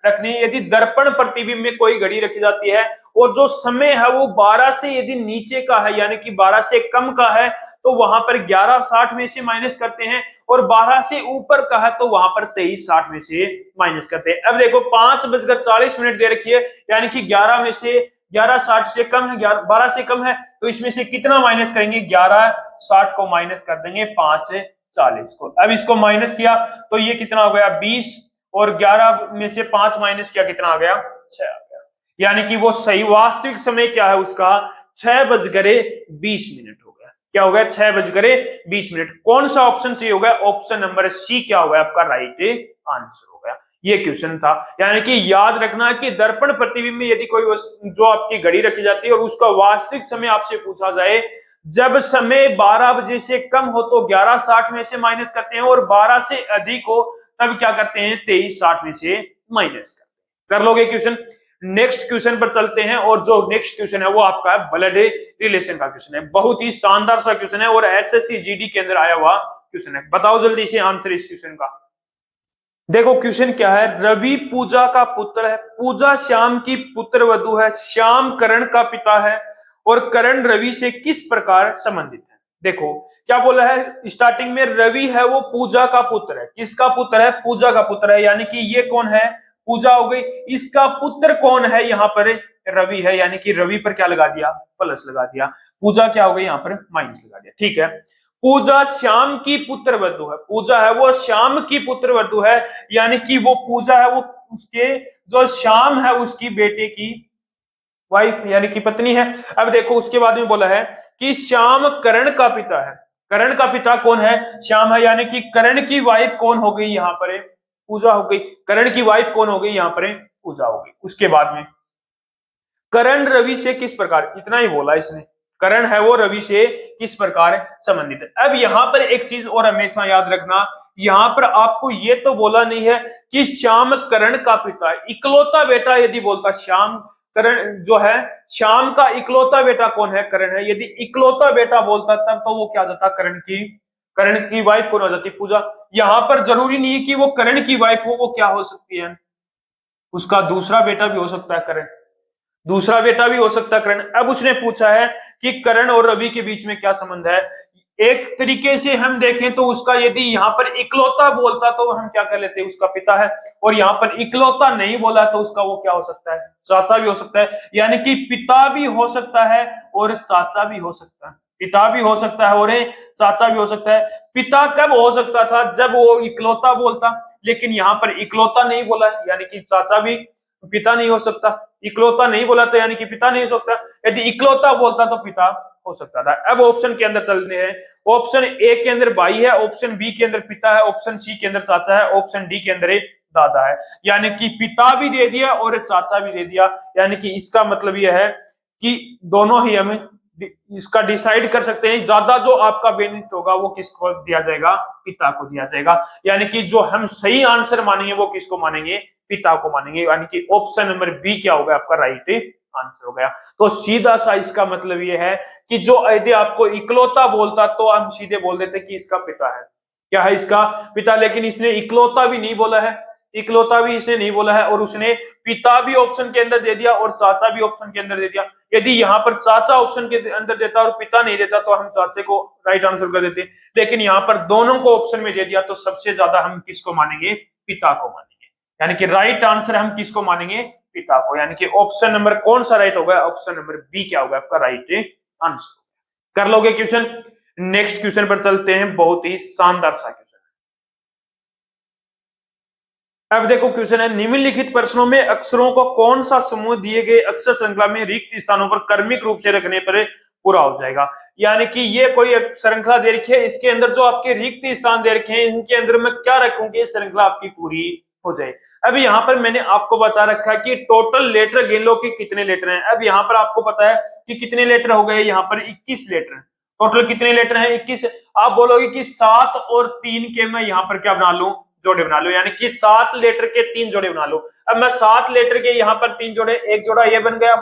रखनी है। यदि दर्पण प्रतिबिंब में कोई घड़ी रखी जाती है और जो समय है वो 12 से यदि नीचे का है, यानी कि 12 से कम का है, तो वहां पर 11:60 में से माइनस करते हैं, और 12 से ऊपर का है तो वहां पर 23:60 में से माइनस करते हैं। अब देखो 5:40 दे रखी है, यानी कि 11 में से 11:60 से कम है, 12 से कम है, तो इसमें से कितना माइनस करेंगे, 11:60 को माइनस कर देंगे 5:40 को। अब इसको माइनस किया तो ये कितना हो गया, 20, और 11 में से 5 माइनस किया, कितना आ गया, 6 आ गया। यानी कि वो सही वास्तविक समय क्या है उसका, 6:20 हो गया। क्या हो गया, 6:20। कौन सा ऑप्शन सही हो गया, ऑप्शन नंबर सी क्या हो गया आपका राइट आंसर हो गया। ये क्वेश्चन था। यानी कि याद रखना कि दर्पण प्रतिबिंब में यदि कोई जो आपकी घड़ी रखी जाती है और उसका वास्तविक समय आपसे पूछा जाए, जब समय 12 बजे से कम हो तो 11:60 में से माइनस करते हैं, और 12 से अधिक हो तब क्या करते हैं, 23:60 में से माइनस करते हैं। कर लोगे क्वेश्चन। नेक्स्ट क्वेश्चन पर चलते हैं, और जो नेक्स्ट क्वेश्चन है वो आपका ब्लड रिलेशन का क्वेश्चन है। बहुत ही शानदार सा क्वेश्चन है और एसएससी जीडी के अंदर आया हुआ क्वेश्चन है। बताओ जल्दी से आंसर इस क्वेश्चन का। देखो क्वेश्चन क्या है, रवि पूजा का पुत्र है, पूजा श्याम की पुत्र वधु है, श्याम करण का पिता है, और करण रवि से किस प्रकार संबंधित है। देखो क्या बोला है, स्टार्टिंग में रवि है वो पूजा का पुत्र है। किसका पुत्र है, पूजा का पुत्र है, यानी कि ये कौन है, पूजा हो गई। इसका पुत्र कौन है, यहाँ पर रवि है, यानी कि रवि पर क्या लगा दिया, प्लस लगा दिया। पूजा क्या हो गई, यहाँ पर माइनस लगा दिया। ठीक है, पूजा श्याम की पुत्र वधु है, पूजा है वो श्याम की पुत्र वधु है, यानी कि वो पूजा है वो उसके जो श्याम है उसकी बेटे की वाइफ, यानी कि पत्नी है। अब देखो उसके बाद में बोला है कि श्याम करण का पिता है। करण का पिता कौन है, श्याम है, यानी कि करण की वाइफ कौन हो गई, यहाँ पर पूजा हो गई। करण की वाइफ कौन हो गई, यहाँ पर पूजा हो गई। उसके बाद में करण रवि से किस प्रकार, इतना ही बोला इसने, करण है वो रवि से किस प्रकार संबंधित है। अब यहां पर एक चीज और हमेशा याद रखना, यहां पर आपको ये तो बोला नहीं है कि श्याम करण का पिता है, इकलौता बेटा यदि बोलता श्याम करण जो है, श्याम का इकलौता बेटा कौन है, करण है, यदि इकलौता बेटा बोलता तब तो वो क्या जाता, करण की वाइफ कौन हो जाती, पूजा। यहां पर जरूरी नहीं है कि वो करण की वाइफ हो, वो क्या हो सकती है, उसका दूसरा बेटा भी हो सकता है करण, दूसरा बेटा भी हो सकता है करण। अब उसने पूछा है कि करण और रवि के बीच में क्या संबंध है। एक तरीके से हम देखें तो उसका यदि यहाँ पर इकलौता बोलता तो हम क्या कर लेते, उसका पिता है, और यहाँ पर इकलौता नहीं बोला तो उसका वो क्या हो सकता है, चाचा भी हो सकता है। यानी कि पिता भी हो सकता है और चाचा भी हो सकता है, पिता भी हो सकता है और चाचा भी हो सकता है। पिता कब हो सकता था, जब वो इकलौता बोलता, लेकिन यहाँ पर इकलौता नहीं बोला है, यानी कि चाचा भी पिता नहीं हो सकता। इकलौता नहीं बोला तो यानी कि पिता नहीं हो सकता, यदि इकलौता बोलता तो पिता हो सकता था। अब ऑप्शन के अंदर चलते हैं। ऑप्शन ए के अंदर भाई है, ऑप्शन बी के अंदर पिता है, ऑप्शन सी के अंदर चाचा है, ऑप्शन डी के अंदर दादा है। यानी कि पिता भी दे दिया और चाचा भी दे दिया, यानी कि इसका मतलब यह है कि दोनों ही हमें इसका डिसाइड कर सकते हैं। ज्यादा जो आपका बेनिफिट होगा वो किसको दिया जाएगा, पिता को दिया जाएगा। यानी कि जो हम सही आंसर मानेंगे वो किसको मानेंगे, पिता को मानेंगे। यानी कि ऑप्शन नंबर बी क्या होगा आपका राइट आंसर हो गया। तो सीधा सा इसका मतलब ये है कि जो यदि आपको इकलौता बोलता तो हम सीधे बोल देते कि इसका पिता है, क्या है, इसका पिता। लेकिन इसने इकलौता भी नहीं बोला है, इकलौता भी इसने नहीं बोला है, और उसने पिता भी ऑप्शन के अंदर दे दिया और चाचा भी ऑप्शन के अंदर दे दिया। यदि यहाँ पर चाचा ऑप्शन के अंदर देता और पिता नहीं देता तो हम चाचे को राइट आंसर कर देते, लेकिन यहाँ पर दोनों को ऑप्शन में दे दिया तो सबसे ज्यादा हम किसको मानेंगे, पिता को मानेंगे। यानी कि राइट आंसर हम किसको मानेंगे, पिता को। यानी कि ऑप्शन नंबर कौन सा राइट होगा, ऑप्शन नंबर बी क्या होगा आपका राइट आंसर। कर लोगे क्वेश्चन। नेक्स्ट क्वेश्चन पर चलते हैं, बहुत ही शानदार सा क्वेश्चन। अब देखो क्वेश्चन है, निम्नलिखित प्रश्नों में अक्षरों को कौन सा समूह दिए गए अक्षर श्रृंखला में रिक्त स्थानों पर क्रमिक रूप से रखने पर पूरा हो जाएगा। यानी कि ये कोई एक श्रृंखला दे रखी है, इसके अंदर जो आपके रिक्त स्थान दे रखे हैं इनके अंदर मैं क्या रखूंगी, ये श्रृंखला आपकी पूरी हो जाए। अब यहाँ पर मैंने आपको बता रखा है कि टोटल लेटर गिन लो कि कितने लेटर हैं। अब यहाँ पर आपको पता है कि कितने लेटर हो गए, यहाँ पर 21 लेटर हैं। टोटल कितने लेटर हैं, 21। आप बोलोगे कि 7 और 3 के मैं यहाँ पर क्या बना लूं, जोड़े बना लो, यानी कि 7 लेटर के 3 जोड़े बना लो। अब मैं 7 लेटर के यहाँ पर 3 जोड़े, एक जोड़ा ये बन गया,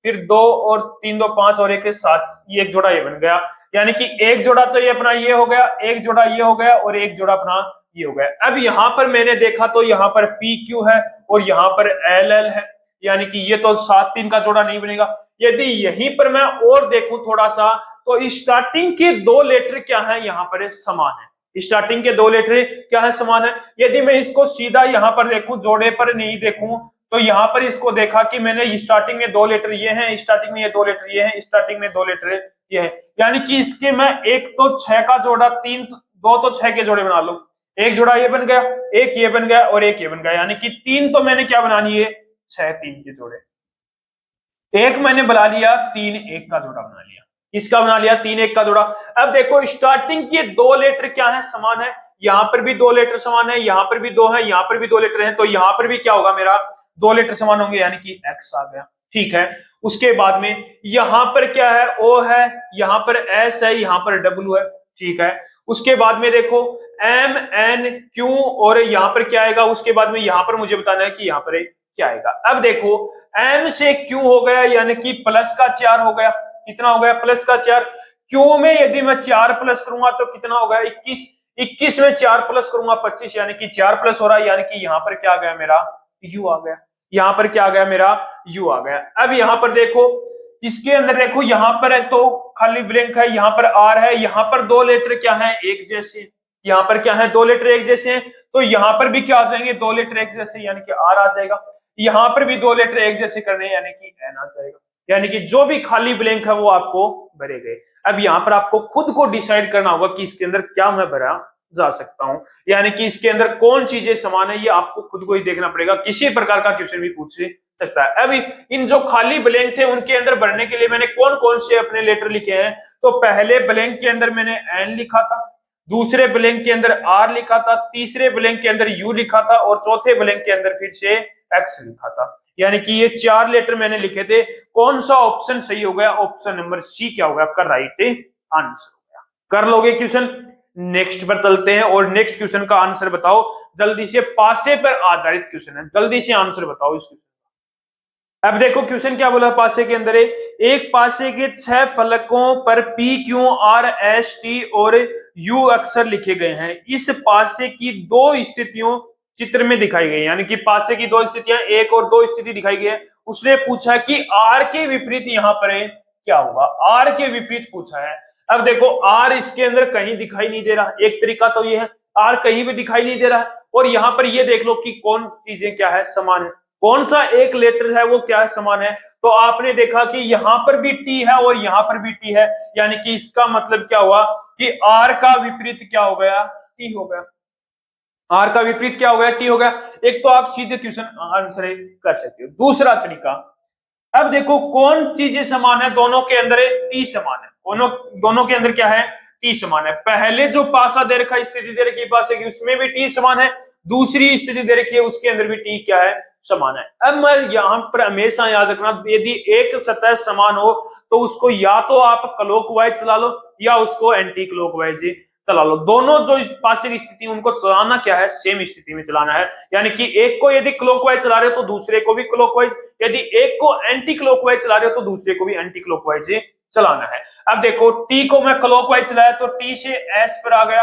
फिर 2 और 3 2 5 और एक 7, ये एक जोड़ा ये बन गया। यानी कि एक जोड़ा तो ये अपना ये हो गया, एक जोड़ा ये हो गया और एक जोड़ा अपना ये हो गया। अब यहाँ पर मैंने देखा तो यहाँ पर पी क्यू है और यहाँ पर एल एल है, यानी कि ये तो 7 3 का जोड़ा नहीं बनेगा। यदि यहीं पर मैं और देखूं थोड़ा सा, तो स्टार्टिंग के 2 लेटर क्या है, यहाँ पर समान है। स्टार्टिंग के 2 लेटर क्या है, समान है। यदि मैं इसको सीधा यहाँ पर देखूं, जोड़े पर नहीं देखूं, तो यहाँ पर इसको देखा कि मैंने स्टार्टिंग में 2 लेटर ये हैं, स्टार्टिंग में ये 2 लेटर ये हैं, स्टार्टिंग में 2 लेटर ये है, यानी कि इसके मैं एक तो 6 का जोड़ा, 3 2 तो 6 के जोड़े बना लो, एक जोड़ा ये बन गया, एक ये बन गया और एक ये बन गया, यानी कि 3 तो मैंने क्या बना लिए, 6 3 के जोड़े। एक मैंने बना लिया 3 1 का जोड़ा बना लिया। किसका बना लिया, 3 1 का जोड़ा। अब देखो स्टार्टिंग के 2 लेटर क्या है, समान है। यहां पर भी 2 लेटर समान है, यहां पर भी 2 है, यहां पर भी 2 लेटर हैं, तो यहां पर भी क्या होगा, मेरा 2 लेटर समान होंगे, यानी कि एक्स आ गया। ठीक है, उसके बाद में यहां पर क्या है, ओ है, यहां पर एस है, यहां पर डब्ल्यू है। ठीक है, उसके बाद में देखो एम एन क्यू और यहां पर क्या आएगा, उसके बाद में यहां पर मुझे बताना है कि यहां पर क्या आएगा। अब देखो एम से क्यू हो गया, यानी कि प्लस का 4 हो गया। कितना हो गया, प्लस का 4। क्यू में यदि मैं 4 प्लस करूंगा तो कितना होगा, 21। 21 में 4 प्लस करूंगा 25, यानी कि 4 प्लस हो रहा है, यानी कि यहां पर क्या आ गया, मेरा यू आ गया। यहां पर क्या आ गया, मेरा यू आ गया। अब यहां पर देखो, इसके अंदर देखो, यहां पर है तो खाली ब्लैंक है, यहां पर आर है, यहां पर 2 लेटर क्या है, एक जैसे। यहां पर क्या है, 2 लेटर एक जैसे हैं, तो यहां पर भी क्या आ जाएंगे, 2 लेटर एक जैसे, यानी कि आर आ जाएगा। यहां पर भी 2 लेटर एक जैसे करने, यानी कि एन आ जाएगा। यानी कि जो भी खाली ब्लैंक है वो आपको भरे गए। अब यहाँ पर आपको खुद को डिसाइड करना होगा कि इसके अंदर क्या मैं भरा जा सकता हूं, यानी कि इसके अंदर कौन चीजें समान है, ये आपको खुद को ही देखना पड़ेगा। किसी प्रकार का क्वेश्चन भी पूछ सकता है। अभी इन जो खाली ब्लैंक थे उनके अंदर भरने के लिए मैंने कौन कौन से अपने लेटर लिखे हैं, तो पहले ब्लैंक के अंदर मैंने एन लिखा था, दूसरे ब्लैंक के अंदर आर लिखा था, तीसरे ब्लैंक के अंदर यू लिखा था और चौथे ब्लैंक के अंदर फिर से एक्स लिखा था। यानी कि ये 4 लेटर मैंने लिखे थे। कौन सा ऑप्शन सही हो गया, ऑप्शन नंबर सी क्या होगा आपका राइट आंसर हो गया। कर लोगे क्वेश्चन, नेक्स्ट पर चलते हैं और नेक्स्ट क्वेश्चन का आंसर बताओ जल्दी से। पासे पर आधारित क्वेश्चन है, जल्दी से आंसर बताओ इस क्वेश्चन। अब देखो क्वेश्चन क्या बोला, पासे के अंदर एक पासे के 6 फलकों पर P Q R S T और यू अक्षर लिखे गए हैं। इस पासे की 2 स्थितियों चित्र में दिखाई गई, यानी कि पासे की 2 स्थितियां, 1 और 2 स्थिति दिखाई गई है। उसने पूछा कि आर के विपरीत यहां पर क्या होगा, आर के विपरीत पूछा है। अब देखो आर इसके अंदर कहीं दिखाई नहीं दे रहा, एक तरीका तो ये है, आर कहीं भी दिखाई नहीं दे रहा है। और यहां पर ये देख लो कि कौन चीजें क्या है, समान है, कौन सा एक लेटर है वो क्या है, समान है। तो आपने देखा कि यहां पर भी टी है और यहां पर भी टी है, यानी कि इसका मतलब क्या हुआ कि आर का विपरीत क्या हो गया, टी हो गया। आर का विपरीत क्या हो गया, टी हो गया। एक तो आप सीधे क्वेश्चन आंसर कर सकते हो। दूसरा तरीका, अब देखो कौन चीजें समान है, दोनों के अंदर टी समान है, दोनों दोनों के अंदर क्या है, टी समान है। पहले जो पासा दे रखा स्थिति दे रखी पासे की, उसमें भी टी समान है। दूसरी स्थिति दे रखी है उसके अंदर भी टी क्या है, समान है। अब मैं यहां पर हमेशा याद रखना, यदि एक सतह समान हो तो उसको या तो आप क्लॉकवाइज चला लो या उसको एंटी क्लॉकवाइज चला लो। दोनों जो पासे की स्थिति उनको चलाना क्या है, सेम स्थिति में चलाना है। यानी कि एक को यदि क्लॉकवाइज चला रहे हो तो दूसरे को भी क्लॉकवाइज, यदि एक को एंटी क्लॉकवाइज चला रहे हो तो दूसरे को भी एंटी क्लॉकवाइज चलाना है। अब देखो टी को मैं क्लॉकवाइज चलाया तो टी से एस पर आ गया,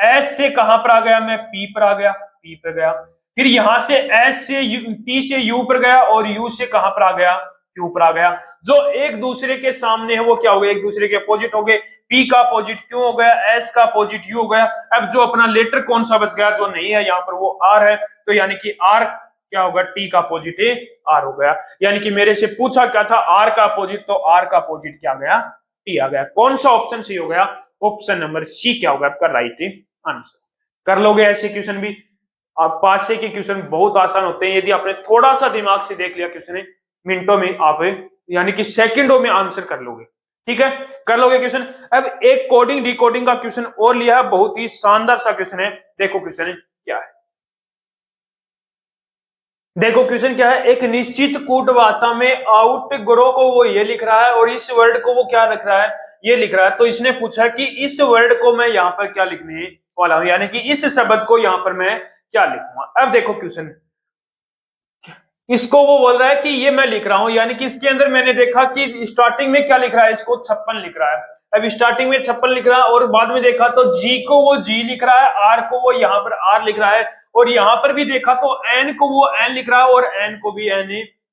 एस से कहां पर आ गया, मैं पी पर आ गया, पी पर गया। फिर यहां से एस से टी से यू पर गया और यू से कहां पर आ गया, क्यू पर आ गया। जो एक दूसरे के सामने है वो क्या हो गए, एक दूसरे के अपोजिट हो गए। पी का अपोजिट क्यू हो गया, एस का अपोजिट यू हो गया। अब जो अपना लेटर कौन सा बच गया, जो नहीं है यहाँ पर, वो आर है। तो यानी कि आर क्या होगा, टी का अपोजिट आर हो गया। यानी कि मेरे से पूछा क्या था, आर का अपोजिट, तो आर का अपोजिट क्या गया, टी आ गया। कौन सा ऑप्शन सी हो गया, ऑप्शन नंबर सी क्या होगा आपका राइट आंसर। कर लोगे ऐसे क्वेश्चन भी। आप पासे के क्वेश्चन बहुत आसान होते हैं, यदि आपने थोड़ा सा दिमाग से देख लिया क्वेश्चन मिनटों में आप यानी कि सेकंडों में आंसर कर लोगे। ठीक है, कर लोगे क्वेश्चन। अब एक कोडिंग डिकोडिंग का क्वेश्चन और लिया है, बहुत ही शानदार सा क्वेश्चन है। देखो क्वेश्चन क्या है, देखो क्वेश्चन क्या है। एक निश्चित कूट भाषा में आउट ग्रो को वो ये लिख रहा है और इस वर्ड को वो क्या लिख रहा है, ये लिख रहा है। तो इसने पूछा कि इस वर्ड को मैं यहाँ पर क्या लिखने वाला हूं, यानी कि इस शब्द को यहाँ पर मैं क्या लिखूंगा। अब देखो क्वेश्चन, इसको वो बोल रहा है कि ये मैं लिख रहा हूं, यानी कि इसके अंदर मैंने देखा कि स्टार्टिंग में क्या लिख रहा है, इसको 56 लिख रहा है। अब स्टार्टिंग में 56 लिख रहा है और बाद में देखा तो जी को वो जी लिख रहा है, आर को वो यहाँ पर आर लिख रहा है, और यहाँ पर भी देखा तो एन को वो एन लिख रहा है और एन को भी एन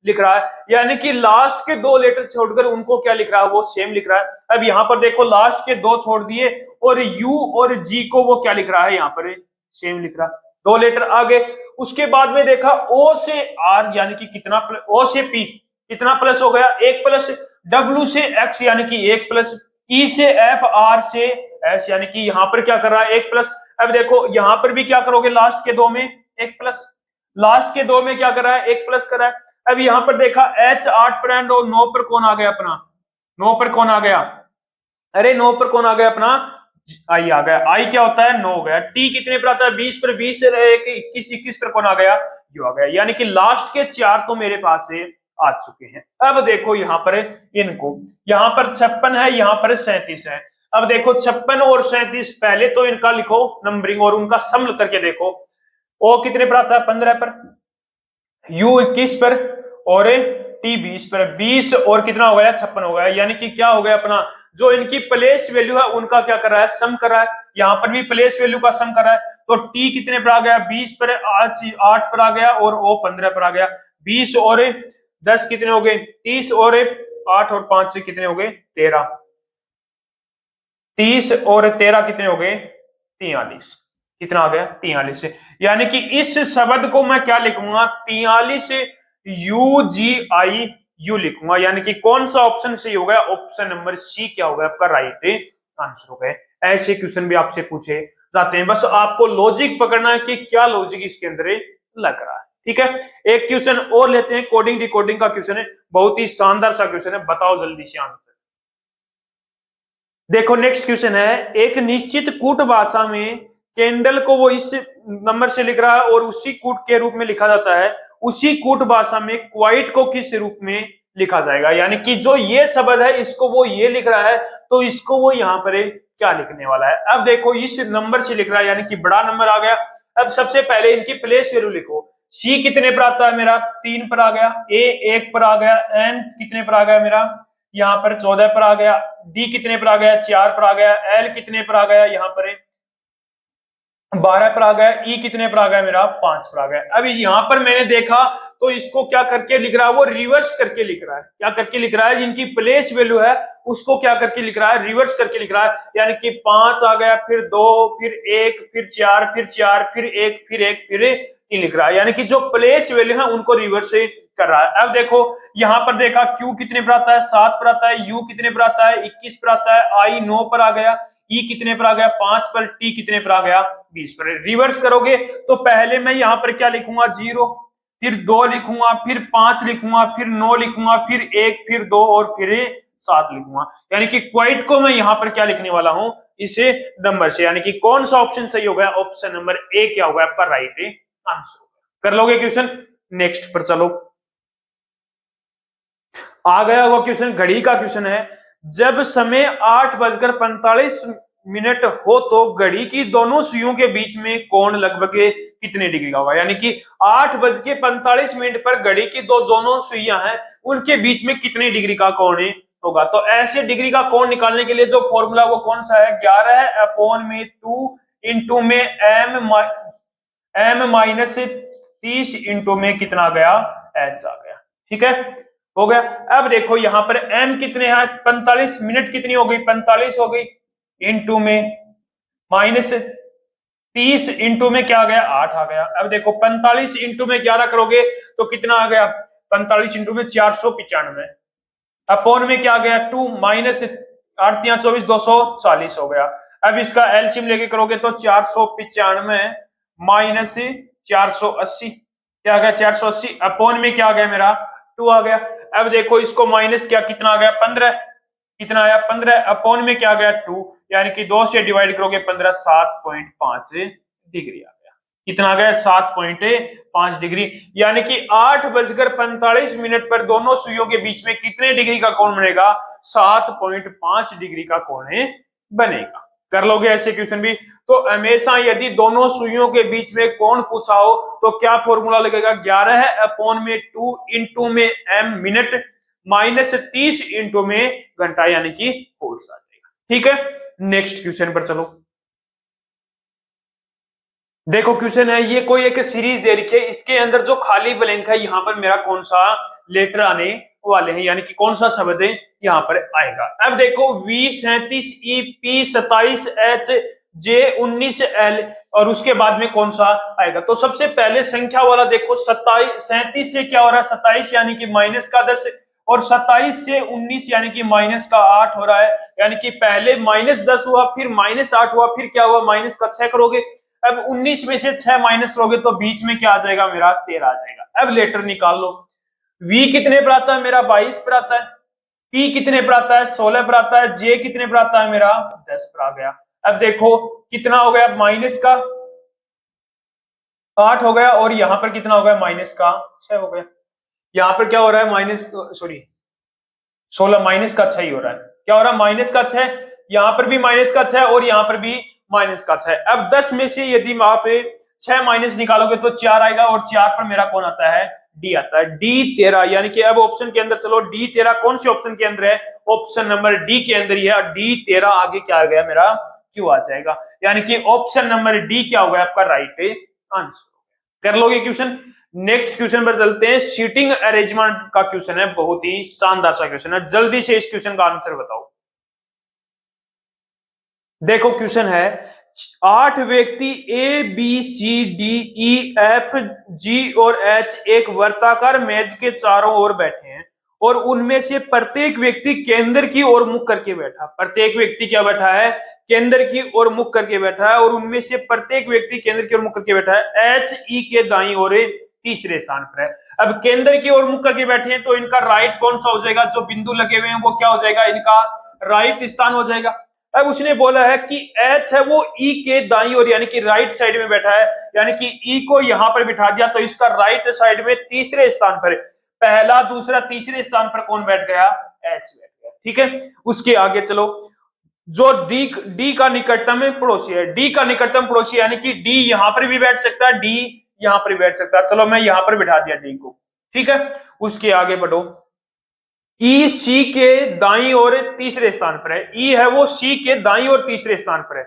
लिख रहा है। यानी कि लास्ट के दो लेटर छोड़कर उनको क्या लिख रहा है, वो सेम लिख रहा है। अब यहाँ पर देखो लास्ट के दो छोड़ दिए और यू और जी को वो क्या लिख रहा है, यहाँ पर सेम लिख रहा है, दो लेटर आगे। उसके बाद में देखा ओ से आर यानी कि कितना प्लस, ओ से पी कितना प्लस हो गया, एक प्लस, डब्ल्यू से एक्स यानी कि एक प्लस, ई से एफ, आर से एस यानी कि यहां पर क्या कर रहा है, एक प्लस। अब देखो यहां पर भी क्या करोगे, लास्ट के दो में एक प्लस, लास्ट के दो में क्या कर रहा है, एक प्लस कर रहा है। अब यहां पर देखा एच 8 पर एंड और 9 पर कौन आ गया अपना, 9 पर कौन आ गया, अरे 9 पर कौन आ गया अपना, आई आ गया। आई क्या होता है, 9 हो गया। टी कितने पर आता है, 20 पर, 20 से 21, 21 पर कौन आ गया, यू आ गया। यानी कि लास्ट के चार तो मेरे पास से आ चुके हैं। अब देखो यहाँ पर इनको, यहाँ पर 56 है, यहाँ पर 37 है। अब देखो 56 और 37 पहले तो इनका लिखो नंबरिंग और उनका सम करके देखो। ओ कितने पर आता है, 15 पर, यू 21 पर और टी 20 पर, 20 और कितना हो गया, 56 हो गया। यानी कि क्या हो गया अपना, जो इनकी प्लेस वैल्यू है उनका क्या कर रहा है, सम कर रहा है। यहां पर भी प्लेस वैल्यू का सम कर रहा है। तो टी कितने पर आ गया, 20 पर, 8 पर आ गया और ओ 15 पर आ गया। 20 और 10 कितने हो गए, 30 और 8 और 5 से कितने हो गए, 13, 30 और 13 कितने हो गए, 43, कितना आ गया, 43 से। यानी कि इस शब्द को मैं क्या लिखूंगा, 43 यू जी आई यू लिखूंगा। यानी कि कौन सा ऑप्शन सही हो गया, ऑप्शन नंबर सी क्या हो गया आपका राइट आंसर हो गया। ऐसे क्वेश्चन भी आपसे पूछे जाते हैं, बस आपको लॉजिक पकड़ना है कि क्या लॉजिक इसके अंदर लग रहा है। ठीक है, एक क्वेश्चन और लेते हैं, कोडिंग डिकोडिंग का क्वेश्चन है, बहुत ही शानदार सा क्वेश्चन है, बताओ जल्दी से आंसर। देखो नेक्स्ट क्वेश्चन है, एक निश्चित कूट भाषा में कैंडल को वो इस नंबर से लिख रहा है और उसी कूट के रूप में लिखा जाता है, उसी कूट भाषा में क्वाइट को किस रूप में लिखा जाएगा। यानी कि जो ये शब्द है इसको वो ये लिख रहा है, तो इसको वो यहाँ पर क्या लिखने वाला है। अब देखो इस नंबर से लिख रहा है, यानी कि बड़ा नंबर आ गया। अब सबसे पहले इनकी प्लेस वैल्यू लिखो, सी कितने पर आता है मेरा, 3 पर आ गया, ए 1 पर आ गया, एन कितने पर आ गया मेरा, यहाँ पर 14 पर आ गया, डी कितने पर आ गया, 4 पर आ गया, एल कितने पर आ गया, यहाँ पर 12 पर आ गया, ई कितने पर आ गया मेरा, 5 पर आ गया। अब यहाँ पर मैंने देखा तो इसको क्या करके लिख रहा है, वो रिवर्स करके लिख रहा है। क्या करके लिख रहा है, जिनकी प्लेस वैल्यू है उसको क्या करके लिख रहा है, रिवर्स करके लिख रहा है। यानी कि 5 आ गया, फिर 2, फिर 1, फिर 4, फिर 4, फिर 1, फिर 1, फिर 3 लिख रहा है। यानी कि जो प्लेस वैल्यू है उनको रिवर्स से कर रहा है। अब देखो यहाँ पर देखा क्यू कितने पर आता है, 7 पर आता है, यू कितने पर आता है, 21 पर आता है, आई 9 पर आ गया, ई कितने पर आ गया, 5 पर, टी कितने पर आ गया, 20 पर। रिवर्स करोगे तो पहले मैं यहां पर क्या लिखूंगा, 0, फिर 2 लिखूंगा, फिर 5 लिखूंगा, फिर 9 लिखूंगा, फिर 1, फिर 2 और फिर 7 लिखूंगा। यानी कि क्वाइट को मैं यहां पर क्या लिखने वाला हूं, इसे नंबर से। यानी कि कौन सा ऑप्शन सही हो गया, ऑप्शन नंबर ए क्या होगा आपका राइट आंसर होगा। कर लोगे क्वेश्चन, नेक्स्ट पर चलो। आ गया वो क्वेश्चन, घड़ी का क्वेश्चन है। जब समय 8:45 हो तो घड़ी की दोनों सुइयों के बीच में कोण लगभग कितने डिग्री का होगा। यानी कि 8:45 पर घड़ी की दोनों सुइयां हैं, उनके बीच में कितने डिग्री का कोण होगा। तो ऐसे डिग्री का कोण निकालने के लिए जो फॉर्मूला वो कौन सा है, 11/2 इंटू में m-30 इंटू में कितना आ गया, h आ गया। ठीक है, हो गया। अब देखो यहां पर m कितने हैं, 45 मिनट कितनी हो गई, 45 हो गई, इंटू में -30 इंटू में क्या आ गया, 8 आ गया। अब देखो 45 इंटू में 11 करोगे तो कितना आ गया, 45 इंटू में 495, अपॉन में क्या आ गया 2, -8×3 = 240 हो गया। अब इसका एलसीएम लेके करोगे तो 495 -480 क्या आ गया, 480, अपॉन में क्या आ गया मेरा 2 आ गया। अब देखो इसको माइनस क्या कितना आ गया, 15, कितना आया 15 अपॉन में क्या गया 2, यानी कि 2 से डिवाइड करोगे 15 7.5 डिग्री आ गया। कितना आ गया 7.5 डिग्री, यानी कि 8:45 पर दोनों सुइयों के बीच में कितने डिग्री का कोण बनेगा? 7.5 डिग्री का कोण बनेगा। कर लोगे ऐसे क्वेश्चन भी। तो हमेशा यदि दोनों सुइयों के बीच में कोण पूछा हो तो क्या फॉर्मूला लगेगा? 11 अपॉन में 2 इंटू में m मिनट माइनस 30 इंटू में घंटा, यानी कि कोस आ जाएगा। ठीक है, नेक्स्ट क्वेश्चन पर चलो। देखो क्वेश्चन है, ये कोई एक सीरीज दे रखी है, इसके अंदर जो खाली ब्लैंक है यहाँ पर मेरा कौन सा लेटर आने वाले हैं, यानी कि कौन सा शब्द है यहाँ पर आएगा। अब देखो V37 EP 27 H J 19 L और उसके बाद में कौन सा आएगा? तो सबसे पहले संख्या वाला देखो, 37 से क्या हो रहा है 27 यानी कि माइनस का 10, और 27 से 19 यानी कि माइनस का 8 हो रहा है, यानी कि पहले माइनस 10 हुआ, फिर माइनस 8 हुआ, फिर क्या हुआ माइनस का 6 करोगे। अब 19 में से 6 माइनस करोगे तो बीच में क्या आ जाएगा मेरा 13 आ जाएगा। अब लेटर निकाल लो। V कितने पर आता है मेरा 22 पर आता है, P कितने पर आता है 16 पर आता है, J कितने पर आता है मेरा 10 पर आ गया। अब देखो कितना हो गया माइनस का 8 हो गया, और यहां पर कितना हो गया माइनस का 6 हो गया। यहां पर क्या हो रहा है माइनस 16 माइनस का 6 ही हो रहा है। क्या हो रहा है माइनस का 6, यहां पर भी माइनस का 6 और यहां पर भी माइनस का 6। अब 10 में से यदि वहां पे 6 माइनस निकालोगे तो 4 आएगा, और 4 पर मेरा कौन आता है डी आता है, D13। यानी कि अब ऑप्शन के अंदर चलो, D13 कौन से ऑप्शन के अंदर है? ऑप्शन नंबर डी के अंदर ही है। D13 आगे क्या आ गया मेरा क्यों आ जाएगा, यानी कि ऑप्शन नंबर डी क्या होगा आपका राइट आंसर। कर लोगे क्वेश्चन। नेक्स्ट क्वेश्चन पर चलते हैं। सीटिंग अरेंजमेंट का क्वेश्चन है, बहुत ही शानदार सा क्वेश्चन है, जल्दी से इस क्वेश्चन का आंसर बताओ। देखो क्वेश्चन है, 8 व्यक्ति A B C D E F G और एच एक वर्ताकार मेज के चारों ओर बैठे हैं, और उनमें से प्रत्येक व्यक्ति केंद्र की ओर मुख करके बैठा। प्रत्येक व्यक्ति क्या बैठा है? केंद्र की ओर मुख करके बैठा है, और उनमें से प्रत्येक व्यक्ति केंद्र की ओर मुख करके बैठा है। एच ई के दाईं ओर तीसरे स्थान पर है। अब केंद्र की ओर मुख करके बैठे हैं तो इनका राइट कौन सा हो जाएगा? जो बिंदु लगे हुए हैं वो क्या हो जाएगा? इनका राइट स्थान हो जाएगा। अब उसने बोला है कि H है वो E के दाईं ओर यानी कि राइट साइड में बैठा है, यानी कि E को यहां पर बिठा दिया तो इसका राइट साइड में तीसरे स्थान पर, पहला दूसरा तीसरे स्थान पर कौन बैठ गया? H बैठ गया। ठीक है, उसके आगे चलो। जो D का निकटतम पड़ोसी है, D का निकटतम पड़ोसी यानी कि D यहां पर भी बैठ सकता है, D यहां पर भी बैठ सकता है। चलो मैं यहां पर बिठा दिया D को। ठीक है, उसके आगे बढ़ो। ई सी के दाईं ओर तीसरे स्थान पर है। ई है वो सी के दाईं ओर तीसरे स्थान पर है।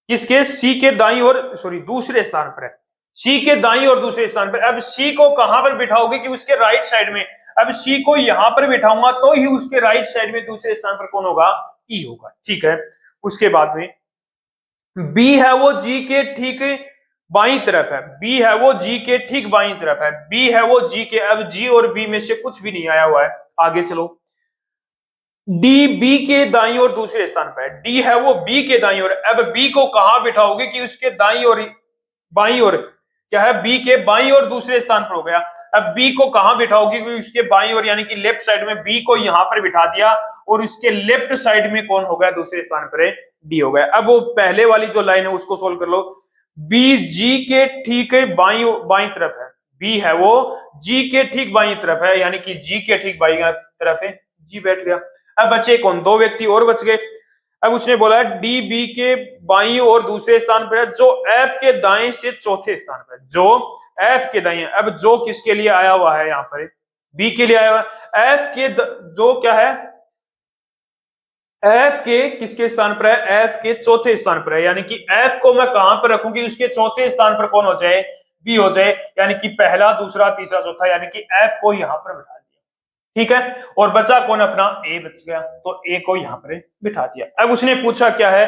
किसके? सी के दाईं ओर दूसरे स्थान पर है। सी के दाईं ओर दूसरे स्थान पर। अब सी को कहां पर बिठाओगे कि उसके राइट साइड में? अब सी को यहां पर बिठाऊंगा तो ही उसके राइट साइड में दूसरे स्थान पर कौन होगा? ई होगा। ठीक है, उसके बाद में बी है वो जी के ठीक बाईं तरफ है। बी है वो जी के ठीक बाईं तरफ है। बी है वो जी के, अब जी और बी में से कुछ भी नहीं आया हुआ है। आगे चलो। डी बी के दाईं ओर दूसरे स्थान पर है। डी है वो बी के दाईं ओर। अब बी को कहां बिठाओगे कि उसके दाईं ओर बाईं ओर क्या है? बी के बाईं ओर दूसरे स्थान पर हो गया। अब बी को कहां बिठाओगे कि उसके बाईं ओर यानी कि लेफ्ट साइड में। बी को यहां पर बिठा दिया और उसके लेफ्ट साइड में कौन हो गया दूसरे स्थान पर? डी हो गया। अब वो पहले वाली जो लाइन है उसको सोल्व कर लो। बी जी के ठीक बाईं तरफ है। बी है वो जी के ठीक बाईं तरफ है, यानी कि जी के ठीक बाईं तरफ है, जी बैठ गया। अब बचे कौन? 2 व्यक्ति और बच गए। अब उसने बोला डी बी के बाईं और दूसरे स्थान पर है, जो एफ के दाएं से चौथे स्थान पर है। जो एफ के दाएं। अब जो किसके लिए आया हुआ है? यहाँ पर बी के लिए आया हुआ है। एफ के जो क्या है? एफ के किसके स्थान पर है? एफ के चौथे स्थान पर है, यानी कि एफ को मैं कहां पर रखूंगी? उसके चौथे स्थान पर कौन हो जाए? बी हो जाए, यानी कि पहला दूसरा तीसरा चौथा, यानी कि एफ को यहां पर बिठा दिया। ठीक है, और बचा कौन? अपना ए बच गया, तो ए को यहां पर बिठा दिया। अब उसने पूछा क्या है?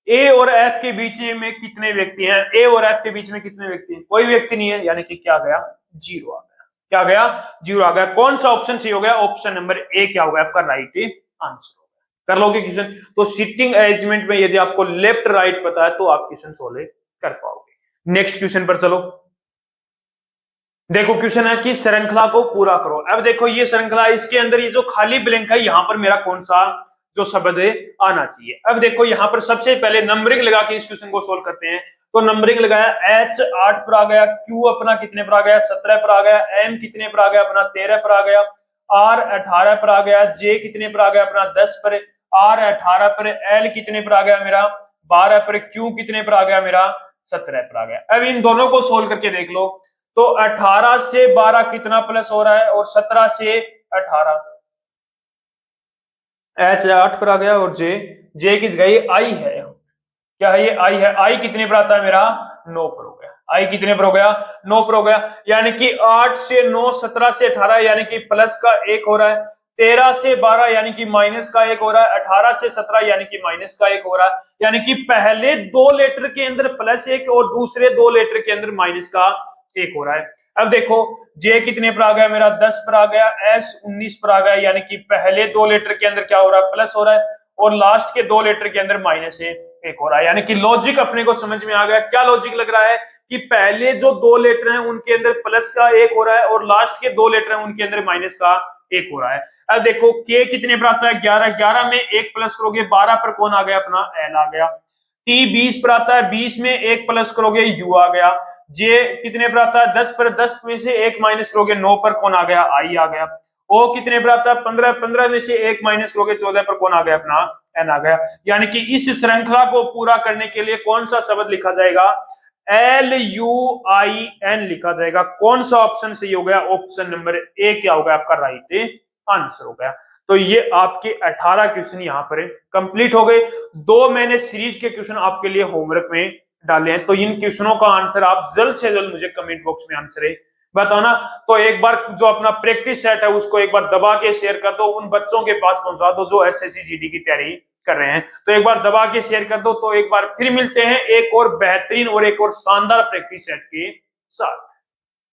ए और एफ के बीच में कितने व्यक्ति हैं? ए और एफ के बीच में कितने व्यक्ति हैं? कोई व्यक्ति नहीं है, यानी कि क्या गया? 0 आ गया। क्या गया? 0 आ गया। कौन सा ऑप्शन सही हो गया? ऑप्शन नंबर ए क्या होगा आपका राइट आंसर। कर लोगे क्वेश्चन। तो सिटिंग अरेंजमेंट में यदि आपको लेफ्ट राइट पता है तो आप क्वेश्चन सोल्व कर पाओगे। नेक्स्ट क्वेश्चन पर चलो। देखो क्वेश्चन है कि श्रृंखला को पूरा करो। अब देखो ये श्रृंखला, इसके अंदर ये जो खाली ब्लैंक है यहां पर मेरा कौन सा जो शब्द आना चाहिए। अब देखो यहाँ पर सबसे पहले नंबरिंग लगा के इस क्वेश्चन को सोल्व करते हैं। तो नंबरिंग लगाया, H 8 पर आ गया, Q अपना कितने पर आ गया 17 पर आ गया, M कितने पर आ गया अपना 13 पर आ गया, R 18 पर आ गया, J कितने पर आ गया अपना 10 पर, R 18 पर, L कितने पर आ गया मेरा 12 पर, Q कितने पर आ गया मेरा 17 पर आ गया। अब इन दोनों को सोल्व करके देख लो। तो 18 से 12 कितना प्लस हो रहा है और 17 से 18, H 8 पर आ गया और J किस गई I है, क्या है ये I है। I कितने पर आता है मेरा 9 पर हो गया, I कितने पर हो गया 9 पर हो गया, यानी कि 8 से 9 17 से 18 यानी कि प्लस का 1 हो रहा है, 13 से 12 यानी कि माइनस का 1 हो रहा है, 18 से 17 यानी कि माइनस का 1 हो रहा है, यानी कि पहले 2 लेटर के अंदर प्लस 1 और दूसरे 2 लेटर के अंदर माइनस का 1 हो रहा है। अब देखो J कितने पर आ गया मेरा 10 पर आ गया, S 19 पर आ गया, यानी कि पहले 2 लेटर के अंदर क्या हो रहा है प्लस हो रहा है और लास्ट के 2 लेटर के अंदर माइनस 1 हो रहा है। यानी कि लॉजिक अपने को समझ में आ गया। क्या लॉजिक लग रहा है कि पहले जो 2 लेटर हैं उनके अंदर प्लस का 1 हो रहा है और लास्ट के 2 लेटर हैं उनके अंदर माइनस का 1 हो रहा है। अब देखो K कितने पर आता है 11, 11 में 1 प्लस करोगे 12 पर कौन आ गया अपना L आ गया। T 20 पर आता है, 20 में 1 प्लस करोगे U आ गया। J कितने पर आता है 10 पर, 10 में से 1 माइनस करोगे 9 पर कौन आ गया I आ गया। O कितने पर आता है 15, 15 में से 1 माइनस करोगे 14 पर कौन आ गया अपना N आ गया। यानी कि इस श्रृंखला को पूरा करने के लिए कौन सा शब्द लिखा जाएगा LUIN लिखा जाएगा। कौन सा ऑप्शन सही हो गया, ऑप्शन नंबर ए क्या होगा आपका राइट आंसर हो गया। तो ये आपके 18 क्वेश्चन यहाँ पर कंप्लीट हो गए। 2 मैंने सीरीज के क्वेश्चन आपके लिए होमवर्क में डाले हैं, तो इन क्वेश्चनों का आंसर आप जल्द से जल्द मुझे कमेंट बॉक्स में आंसर बताओ ना। तो एक बार जो अपना प्रैक्टिस सेट है उसको एक बार दबा के शेयर कर दो, उन बच्चों के पास पहुंचा दो जो एसएससी जीडी की तैयारी कर रहे हैं। तो एक बार दबा के शेयर कर दो। तो एक बार फिर मिलते हैं एक और बेहतरीन और एक और शानदार प्रैक्टिस सेट के साथ।